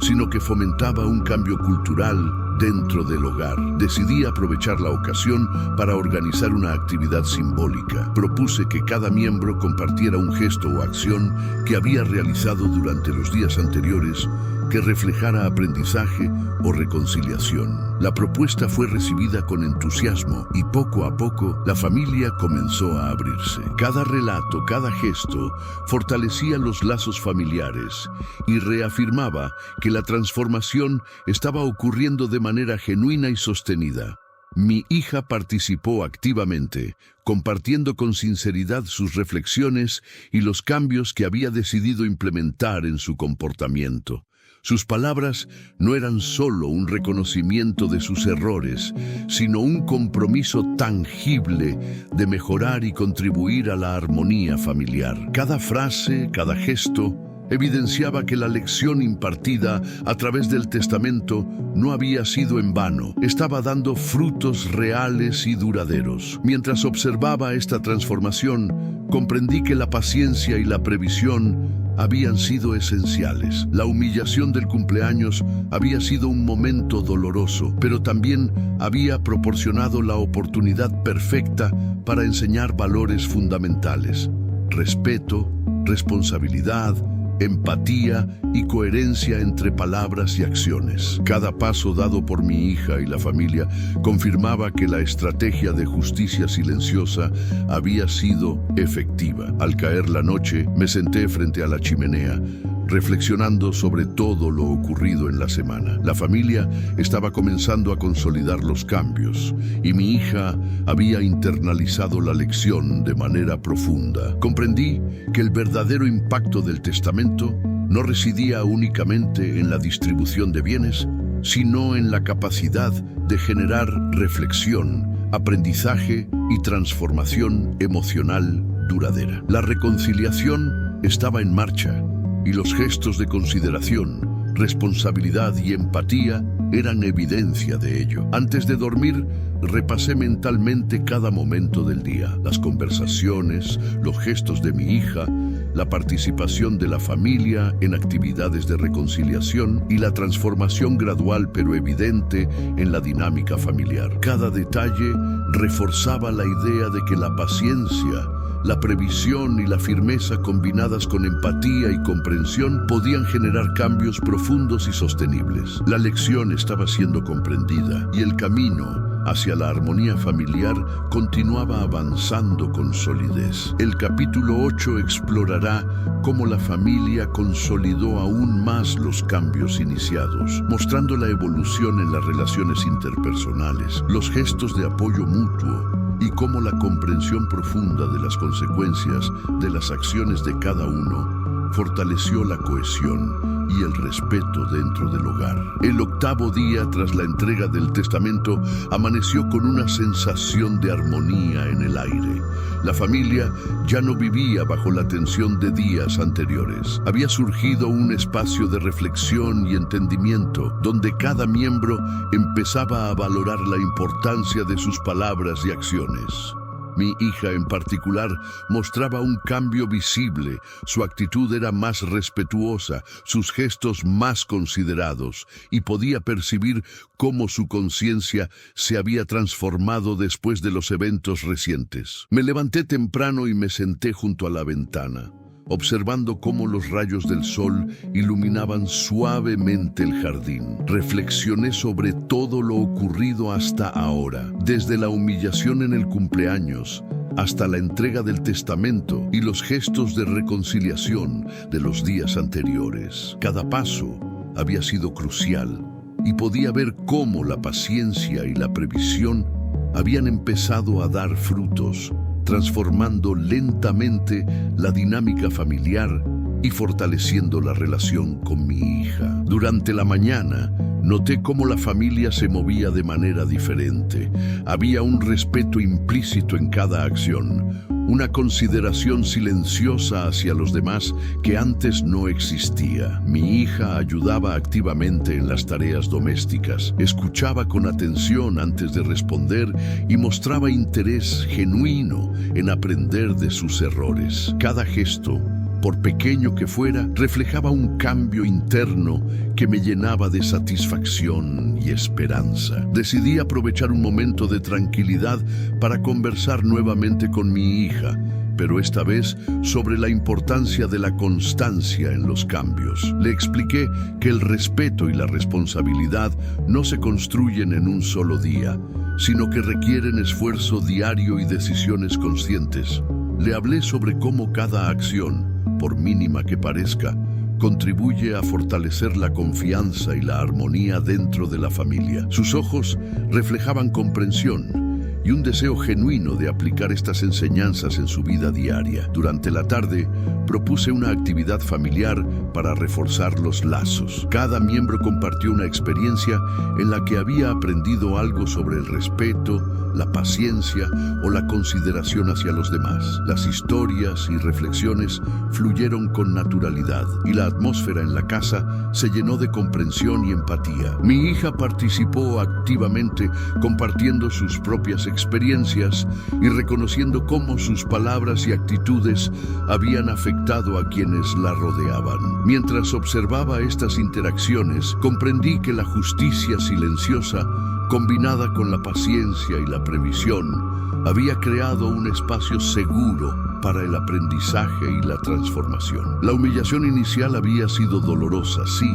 sino que fomentaba un cambio cultural dentro del hogar. Decidí aprovechar la ocasión para organizar una actividad simbólica. Propuse que cada miembro compartiera un gesto o acción que había realizado durante los días anteriores que reflejara aprendizaje o reconciliación. La propuesta fue recibida con entusiasmo y poco a poco la familia comenzó a abrirse. Cada relato, cada gesto fortalecía los lazos familiares y reafirmaba que la transformación estaba ocurriendo de manera genuina y sostenida. Mi hija participó activamente, compartiendo con sinceridad sus reflexiones y los cambios que había decidido implementar en su comportamiento. Sus palabras no eran solo un reconocimiento de sus errores, sino un compromiso tangible de mejorar y contribuir a la armonía familiar. Cada frase, cada gesto, evidenciaba que la lección impartida a través del testamento no había sido en vano, estaba dando frutos reales y duraderos. Mientras observaba esta transformación, comprendí que la paciencia y la previsión habían sido esenciales. La humillación del cumpleaños había sido un momento doloroso, pero también había proporcionado la oportunidad perfecta para enseñar valores fundamentales: respeto, responsabilidad, empatía y coherencia entre palabras y acciones. Cada paso dado por mi hija y la familia confirmaba que la estrategia de justicia silenciosa había sido efectiva. Al caer la noche, me senté frente a la chimenea, reflexionando sobre todo lo ocurrido en la semana. La familia estaba comenzando a consolidar los cambios y mi hija había internalizado la lección de manera profunda. Comprendí que el verdadero impacto del testamento no residía únicamente en la distribución de bienes, sino en la capacidad de generar reflexión, aprendizaje y transformación emocional duradera. La reconciliación estaba en marcha y los gestos de consideración, responsabilidad y empatía eran evidencia de ello. Antes de dormir, repasé mentalmente cada momento del día, las conversaciones, los gestos de mi hija, la participación de la familia en actividades de reconciliación y la transformación gradual pero evidente en la dinámica familiar. Cada detalle reforzaba la idea de que la paciencia, la previsión y la firmeza combinadas con empatía y comprensión podían generar cambios profundos y sostenibles. La lección estaba siendo comprendida y el camino hacia la armonía familiar continuaba avanzando con solidez. El capítulo 8 explorará cómo la familia consolidó aún más los cambios iniciados, mostrando la evolución en las relaciones interpersonales, los gestos de apoyo mutuo y cómo la comprensión profunda de las consecuencias de las acciones de cada uno fortaleció la cohesión y el respeto dentro del hogar. El 8º día tras la entrega del testamento amaneció con una sensación de armonía en el aire. La familia ya no vivía bajo la tensión de días anteriores. Había surgido un espacio de reflexión y entendimiento donde cada miembro empezaba a valorar la importancia de sus palabras y acciones. Mi hija en particular mostraba un cambio visible. Su actitud era más respetuosa, sus gestos más considerados, y podía percibir cómo su conciencia se había transformado después de los eventos recientes. Me levanté temprano y me senté junto a la ventana, observando cómo los rayos del sol iluminaban suavemente el jardín. Reflexioné sobre todo lo ocurrido hasta ahora, desde la humillación en el cumpleaños hasta la entrega del testamento y los gestos de reconciliación de los días anteriores. Cada paso había sido crucial y podía ver cómo la paciencia y la previsión habían empezado a dar frutos, transformando lentamente la dinámica familiar y fortaleciendo la relación con mi hija. Durante la mañana, noté cómo la familia se movía de manera diferente. Había un respeto implícito en cada acción, una consideración silenciosa hacia los demás que antes no existía. Mi hija ayudaba activamente en las tareas domésticas, escuchaba con atención antes de responder y mostraba interés genuino en aprender de sus errores. Cada gesto, por pequeño que fuera, reflejaba un cambio interno que me llenaba de satisfacción y esperanza. Decidí aprovechar un momento de tranquilidad para conversar nuevamente con mi hija, pero esta vez sobre la importancia de la constancia en los cambios. Le expliqué que el respeto y la responsabilidad no se construyen en un solo día, sino que requieren esfuerzo diario y decisiones conscientes. Le hablé sobre cómo cada acción, por mínima que parezca, contribuye a fortalecer la confianza y la armonía dentro de la familia. Sus ojos reflejaban comprensión y un deseo genuino de aplicar estas enseñanzas en su vida diaria. Durante la tarde, propuse una actividad familiar para reforzar los lazos. Cada miembro compartió una experiencia en la que había aprendido algo sobre el respeto, la paciencia o la consideración hacia los demás. Las historias y reflexiones fluyeron con naturalidad y la atmósfera en la casa se llenó de comprensión y empatía. Mi hija participó activamente, compartiendo sus propias experiencias y reconociendo cómo sus palabras y actitudes habían afectado a quienes la rodeaban. Mientras observaba estas interacciones, comprendí que la justicia silenciosa, combinada con la paciencia y la previsión, había creado un espacio seguro para el aprendizaje y la transformación. La humillación inicial había sido dolorosa, sí,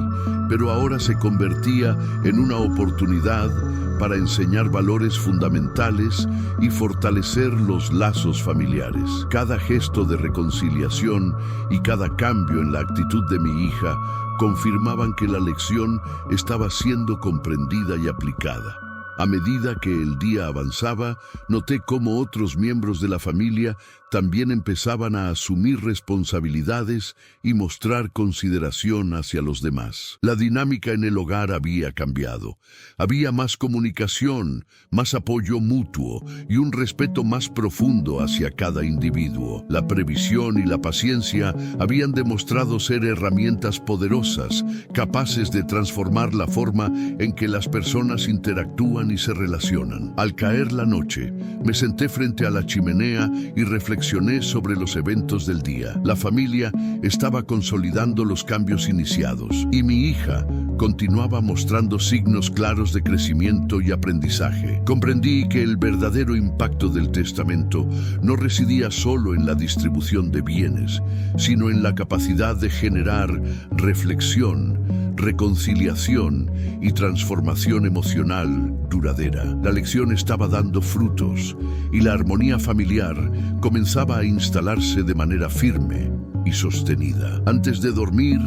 pero ahora se convertía en una oportunidad para enseñar valores fundamentales y fortalecer los lazos familiares. Cada gesto de reconciliación y cada cambio en la actitud de mi hija confirmaban que la lección estaba siendo comprendida y aplicada. A medida que el día avanzaba, noté cómo otros miembros de la familia también empezaban a asumir responsabilidades y mostrar consideración hacia los demás. La dinámica en el hogar había cambiado. Había más comunicación, más apoyo mutuo y un respeto más profundo hacia cada individuo. La previsión y la paciencia habían demostrado ser herramientas poderosas, capaces de transformar la forma en que las personas interactúan y se relacionan. Al caer la noche, me senté frente a la chimenea y reflexioné sobre los eventos del día. La familia estaba consolidando los cambios iniciados y mi hija continuaba mostrando signos claros de crecimiento y aprendizaje. Comprendí que el verdadero impacto del testamento no residía solo en la distribución de bienes, sino en la capacidad de generar reflexión, reconciliación y transformación emocional duradera. La lección estaba dando frutos y la armonía familiar comenzaba a instalarse de manera firme y sostenida. Antes de dormir,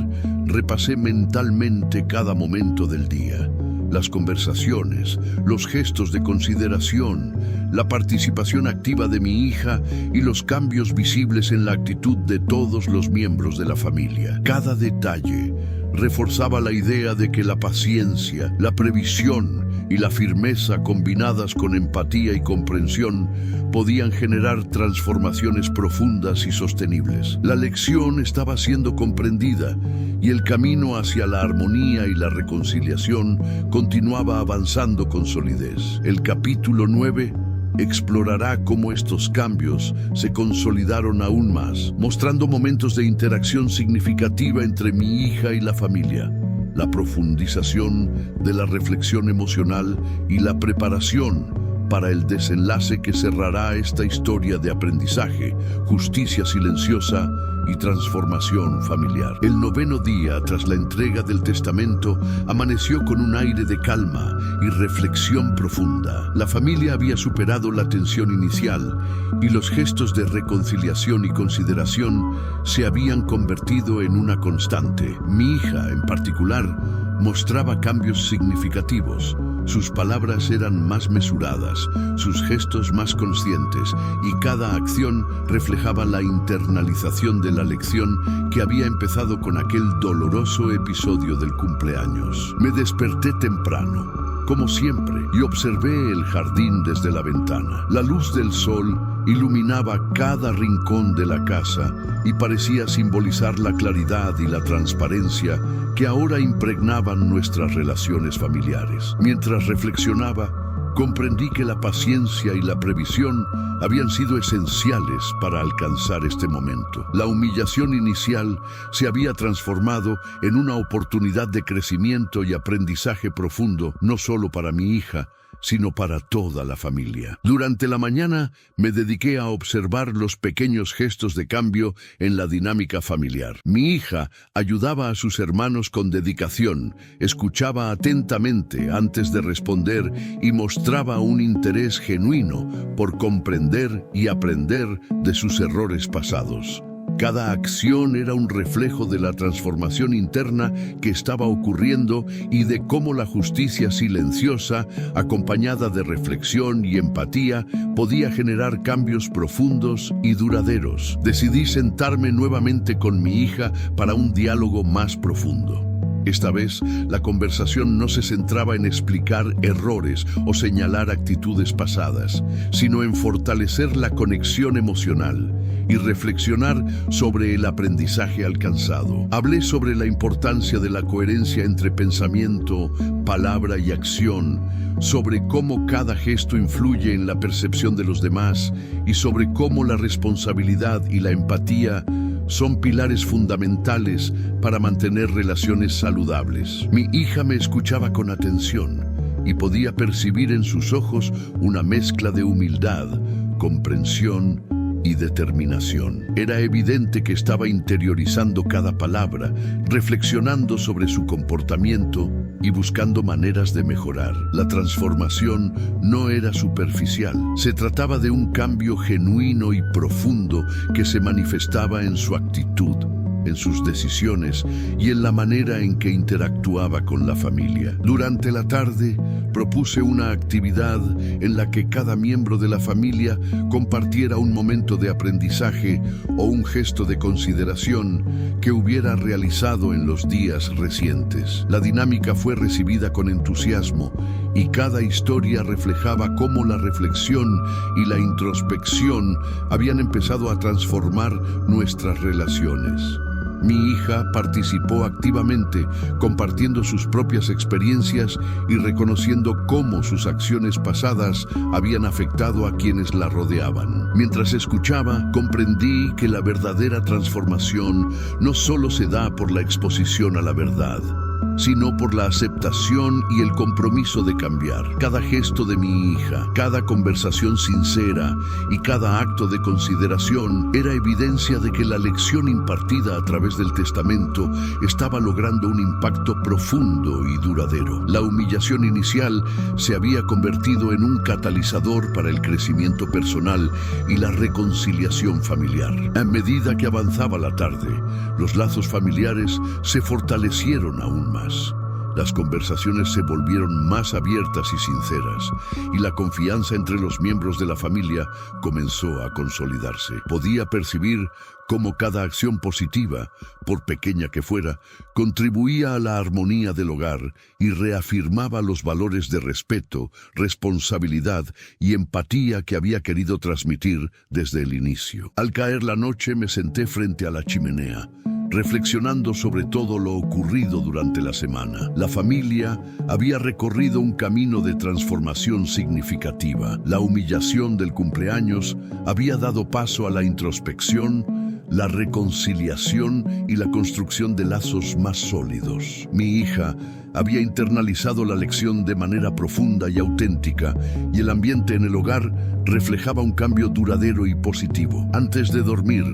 repasé mentalmente cada momento del día. Las conversaciones, los gestos de consideración, la participación activa de mi hija y los cambios visibles en la actitud de todos los miembros de la familia. Cada detalle reforzaba la idea de que la paciencia, la previsión y la firmeza combinadas con empatía y comprensión podían generar transformaciones profundas y sostenibles. La lección estaba siendo comprendida y el camino hacia la armonía y la reconciliación continuaba avanzando con solidez. El capítulo 9 explorará cómo estos cambios se consolidaron aún más, mostrando momentos de interacción significativa entre mi hija y la familia, la profundización de la reflexión emocional y la preparación para el desenlace que cerrará esta historia de aprendizaje, justicia silenciosa y transformación familiar. El 9º día tras la entrega del testamento amaneció con un aire de calma y reflexión profunda. La familia había superado la tensión inicial y los gestos de reconciliación y consideración se habían convertido en una constante. Mi hija, en particular, mostraba cambios significativos. Sus palabras eran más mesuradas, sus gestos más conscientes y cada acción reflejaba la internalización de la lección que había empezado con aquel doloroso episodio del cumpleaños. Me desperté temprano, como siempre, y observé el jardín desde la ventana. La luz del sol iluminaba cada rincón de la casa y parecía simbolizar la claridad y la transparencia que ahora impregnaban nuestras relaciones familiares. Mientras reflexionaba, comprendí que la paciencia y la previsión habían sido esenciales para alcanzar este momento. La humillación inicial se había transformado en una oportunidad de crecimiento y aprendizaje profundo, no solo para mi hija, sino para toda la familia. Durante la mañana me dediqué a observar los pequeños gestos de cambio en la dinámica familiar. Mi hija ayudaba a sus hermanos con dedicación, escuchaba atentamente antes de responder y mostraba un interés genuino por comprender y aprender de sus errores pasados. Cada acción era un reflejo de la transformación interna que estaba ocurriendo y de cómo la justicia silenciosa, acompañada de reflexión y empatía, podía generar cambios profundos y duraderos. Decidí sentarme nuevamente con mi hija para un diálogo más profundo. Esta vez, la conversación no se centraba en explicar errores o señalar actitudes pasadas, sino en fortalecer la conexión emocional y reflexionar sobre el aprendizaje alcanzado. Hablé sobre la importancia de la coherencia entre pensamiento, palabra y acción, sobre cómo cada gesto influye en la percepción de los demás y sobre cómo la responsabilidad y la empatía son pilares fundamentales para mantener relaciones saludables. Mi hija me escuchaba con atención y podía percibir en sus ojos una mezcla de humildad, comprensión y determinación. Era evidente que estaba interiorizando cada palabra, reflexionando sobre su comportamiento y buscando maneras de mejorar. La transformación no era superficial. Se trataba de un cambio genuino y profundo que se manifestaba en su actitud, en sus decisiones y en la manera en que interactuaba con la familia. Durante la tarde, propuse una actividad en la que cada miembro de la familia compartiera un momento de aprendizaje o un gesto de consideración que hubiera realizado en los días recientes. La dinámica fue recibida con entusiasmo y cada historia reflejaba cómo la reflexión y la introspección habían empezado a transformar nuestras relaciones. Mi hija participó activamente, compartiendo sus propias experiencias y reconociendo cómo sus acciones pasadas habían afectado a quienes la rodeaban. Mientras escuchaba, comprendí que la verdadera transformación no solo se da por la exposición a la verdad, sino por la aceptación y el compromiso de cambiar. Cada gesto de mi hija, cada conversación sincera y cada acto de consideración era evidencia de que la lección impartida a través del testamento estaba logrando un impacto profundo y duradero. La humillación inicial se había convertido en un catalizador para el crecimiento personal y la reconciliación familiar. A medida que avanzaba la tarde, los lazos familiares se fortalecieron aún más. Las conversaciones se volvieron más abiertas y sinceras, y la confianza entre los miembros de la familia comenzó a consolidarse. Podía percibir cómo cada acción positiva, por pequeña que fuera, contribuía a la armonía del hogar y reafirmaba los valores de respeto, responsabilidad y empatía que había querido transmitir desde el inicio. Al caer la noche me senté frente a la chimenea, reflexionando sobre todo lo ocurrido durante la semana. La familia había recorrido un camino de transformación significativa. La humillación del cumpleaños había dado paso a la introspección, la reconciliación y la construcción de lazos más sólidos. Mi hija había internalizado la lección de manera profunda y auténtica, y el ambiente en el hogar reflejaba un cambio duradero y positivo. Antes de dormir,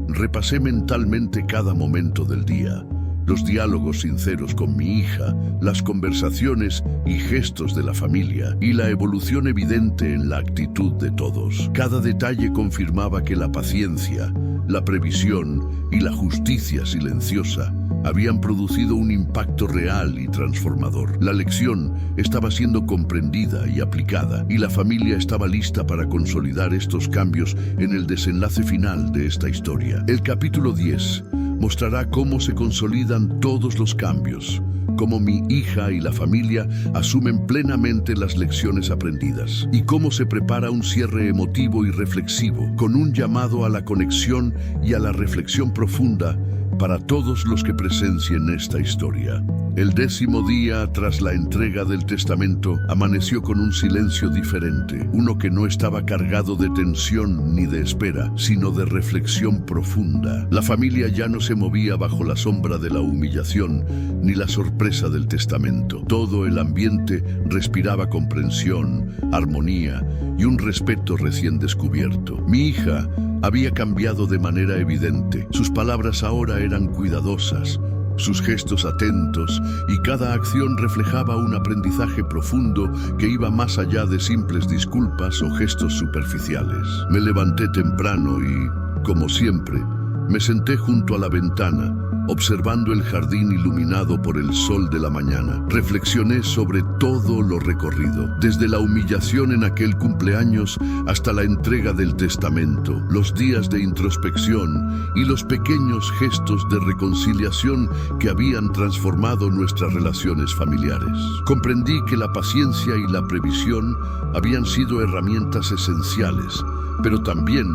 repasé mentalmente cada momento del día, los diálogos sinceros con mi hija, las conversaciones y gestos de la familia y la evolución evidente en la actitud de todos. Cada detalle confirmaba que la paciencia, la previsión y la justicia silenciosa habían producido un impacto real y transformador. La lección estaba siendo comprendida y aplicada, y la familia estaba lista para consolidar estos cambios en el desenlace final de esta historia. El capítulo 10 mostrará cómo se consolidan todos los cambios, cómo mi hija y la familia asumen plenamente las lecciones aprendidas, y cómo se prepara un cierre emotivo y reflexivo, con un llamado a la conexión y a la reflexión profunda para todos los que presencien esta historia. El 10º día tras la entrega del testamento amaneció con un silencio diferente, uno que no estaba cargado de tensión ni de espera, sino de reflexión profunda. La familia ya no se movía bajo la sombra de la humillación ni la sorpresa del testamento. Todo el ambiente respiraba comprensión, armonía y un respeto recién descubierto. Mi hija había cambiado de manera evidente. Sus palabras ahora eran cuidadosas, sus gestos atentos, y cada acción reflejaba un aprendizaje profundo que iba más allá de simples disculpas o gestos superficiales. Me levanté temprano y, como siempre, me senté junto a la ventana, observando el jardín iluminado por el sol de la mañana. Reflexioné sobre todo lo recorrido, desde la humillación en aquel cumpleaños hasta la entrega del testamento, los días de introspección y los pequeños gestos de reconciliación que habían transformado nuestras relaciones familiares. Comprendí que la paciencia y la previsión habían sido herramientas esenciales, pero también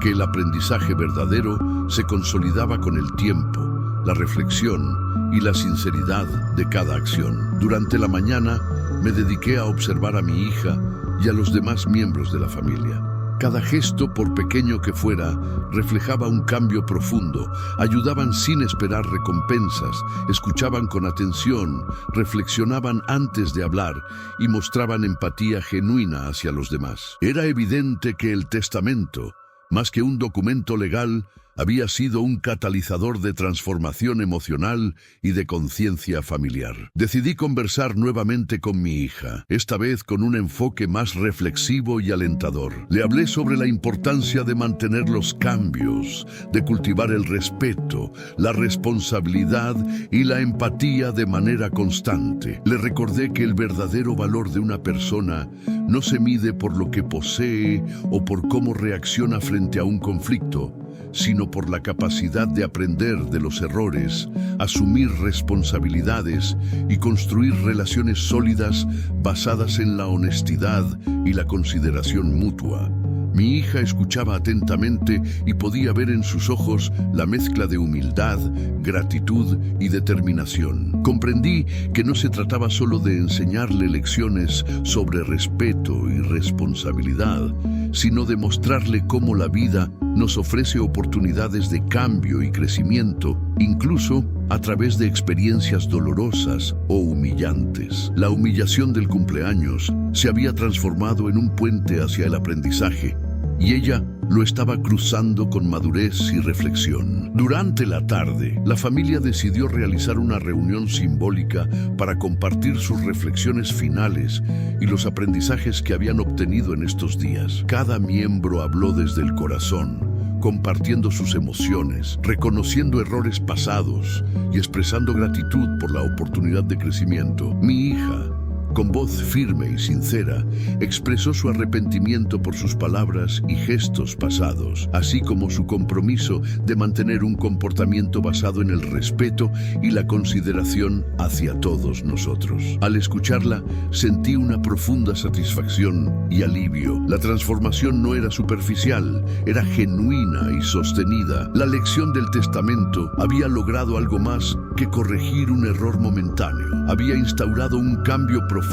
que el aprendizaje verdadero se consolidaba con el tiempo, la reflexión y la sinceridad de cada acción. Durante la mañana me dediqué a observar a mi hija y a los demás miembros de la familia. Cada gesto, por pequeño que fuera, reflejaba un cambio profundo. Ayudaban sin esperar recompensas, escuchaban con atención, reflexionaban antes de hablar y mostraban empatía genuina hacia los demás. Era evidente que el testamento Más que un documento legal, había sido un catalizador de transformación emocional y de conciencia familiar. Decidí conversar nuevamente con mi hija, esta vez con un enfoque más reflexivo y alentador. Le hablé sobre la importancia de mantener los cambios, de cultivar el respeto, la responsabilidad y la empatía de manera constante. Le recordé que el verdadero valor de una persona no se mide por lo que posee o por cómo reacciona frente a un conflicto, sino por la capacidad de aprender de los errores, asumir responsabilidades y construir relaciones sólidas basadas en la honestidad y la consideración mutua. Mi hija escuchaba atentamente y podía ver en sus ojos la mezcla de humildad, gratitud y determinación. Comprendí que no se trataba solo de enseñarle lecciones sobre respeto y responsabilidad, sino de mostrarle cómo la vida nos ofrece oportunidades de cambio y crecimiento, incluso a través de experiencias dolorosas o humillantes. La humillación del cumpleaños se había transformado en un puente hacia el aprendizaje, y ella lo estaba cruzando con madurez y reflexión. Durante la tarde, la familia decidió realizar una reunión simbólica para compartir sus reflexiones finales y los aprendizajes que habían obtenido en estos días. Cada miembro habló desde el corazón, compartiendo sus emociones, reconociendo errores pasados y expresando gratitud por la oportunidad de crecimiento. Mi hija, con voz firme y sincera, expresó su arrepentimiento por sus palabras y gestos pasados, así como su compromiso de mantener un comportamiento basado en el respeto y la consideración hacia todos nosotros. Al escucharla, sentí una profunda satisfacción y alivio. La transformación no era superficial, era genuina y sostenida. La lección del testamento había logrado algo más que corregir un error momentáneo. Había instaurado un cambio profundo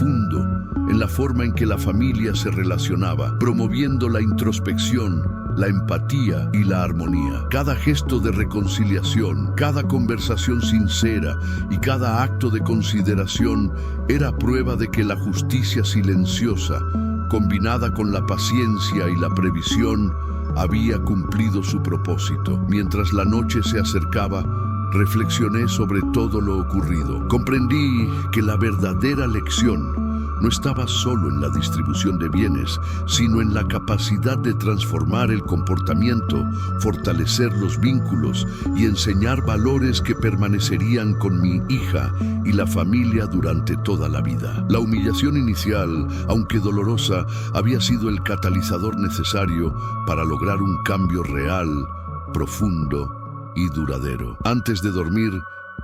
en la forma en que la familia se relacionaba, promoviendo la introspección, la empatía y la armonía. Cada gesto de reconciliación, cada conversación sincera y cada acto de consideración era prueba de que la justicia silenciosa, combinada con la paciencia y la previsión, había cumplido su propósito. Mientras la noche se acercaba, reflexioné sobre todo lo ocurrido. Comprendí que la verdadera lección no estaba solo en la distribución de bienes, sino en la capacidad de transformar el comportamiento, fortalecer los vínculos y enseñar valores que permanecerían con mi hija y la familia durante toda la vida. La humillación inicial, aunque dolorosa, había sido el catalizador necesario para lograr un cambio real, profundo y duradero. Antes de dormir,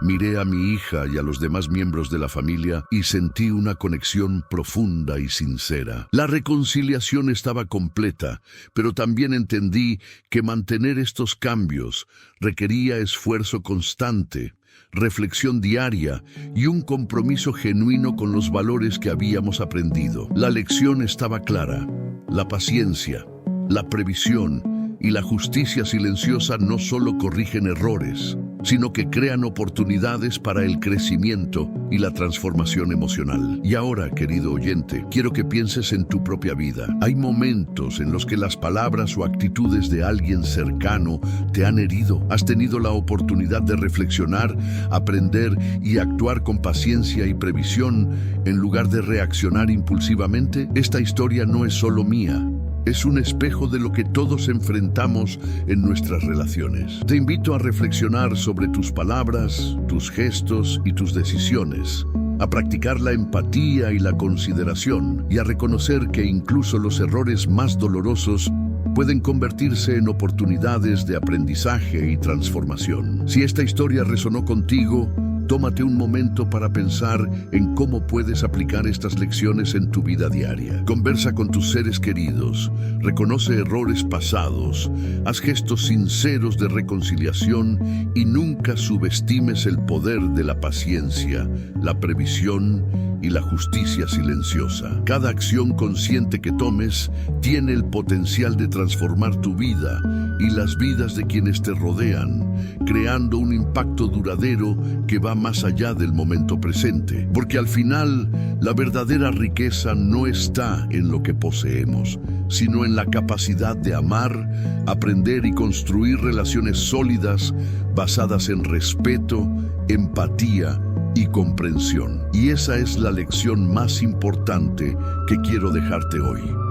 miré a mi hija y a los demás miembros de la familia y sentí una conexión profunda y sincera. La reconciliación estaba completa, pero también entendí que mantener estos cambios requería esfuerzo constante, reflexión diaria y un compromiso genuino con los valores que habíamos aprendido. La lección estaba clara: la paciencia, la previsión y la justicia silenciosa no solo corrigen errores, sino que crean oportunidades para el crecimiento y la transformación emocional. Y ahora, querido oyente, quiero que pienses en tu propia vida. Hay momentos en los que las palabras o actitudes de alguien cercano te han herido. ¿Has tenido la oportunidad de reflexionar, aprender y actuar con paciencia y previsión en lugar de reaccionar impulsivamente? Esta historia no es solo mía. Es un espejo de lo que todos enfrentamos en nuestras relaciones. Te invito a reflexionar sobre tus palabras, tus gestos y tus decisiones, a practicar la empatía y la consideración, y a reconocer que incluso los errores más dolorosos pueden convertirse en oportunidades de aprendizaje y transformación. Si esta historia resonó contigo, tómate un momento para pensar en cómo puedes aplicar estas lecciones en tu vida diaria. Conversa con tus seres queridos, reconoce errores pasados, haz gestos sinceros de reconciliación y nunca subestimes el poder de la paciencia, la previsión y la justicia silenciosa. Cada acción consciente que tomes tiene el potencial de transformar tu vida y las vidas de quienes te rodean, creando un impacto duradero que va más allá del momento presente. Porque al final, la verdadera riqueza no está en lo que poseemos, sino en la capacidad de amar, aprender y construir relaciones sólidas basadas en respeto, empatía y comprensión. Y esa es la lección más importante que quiero dejarte hoy.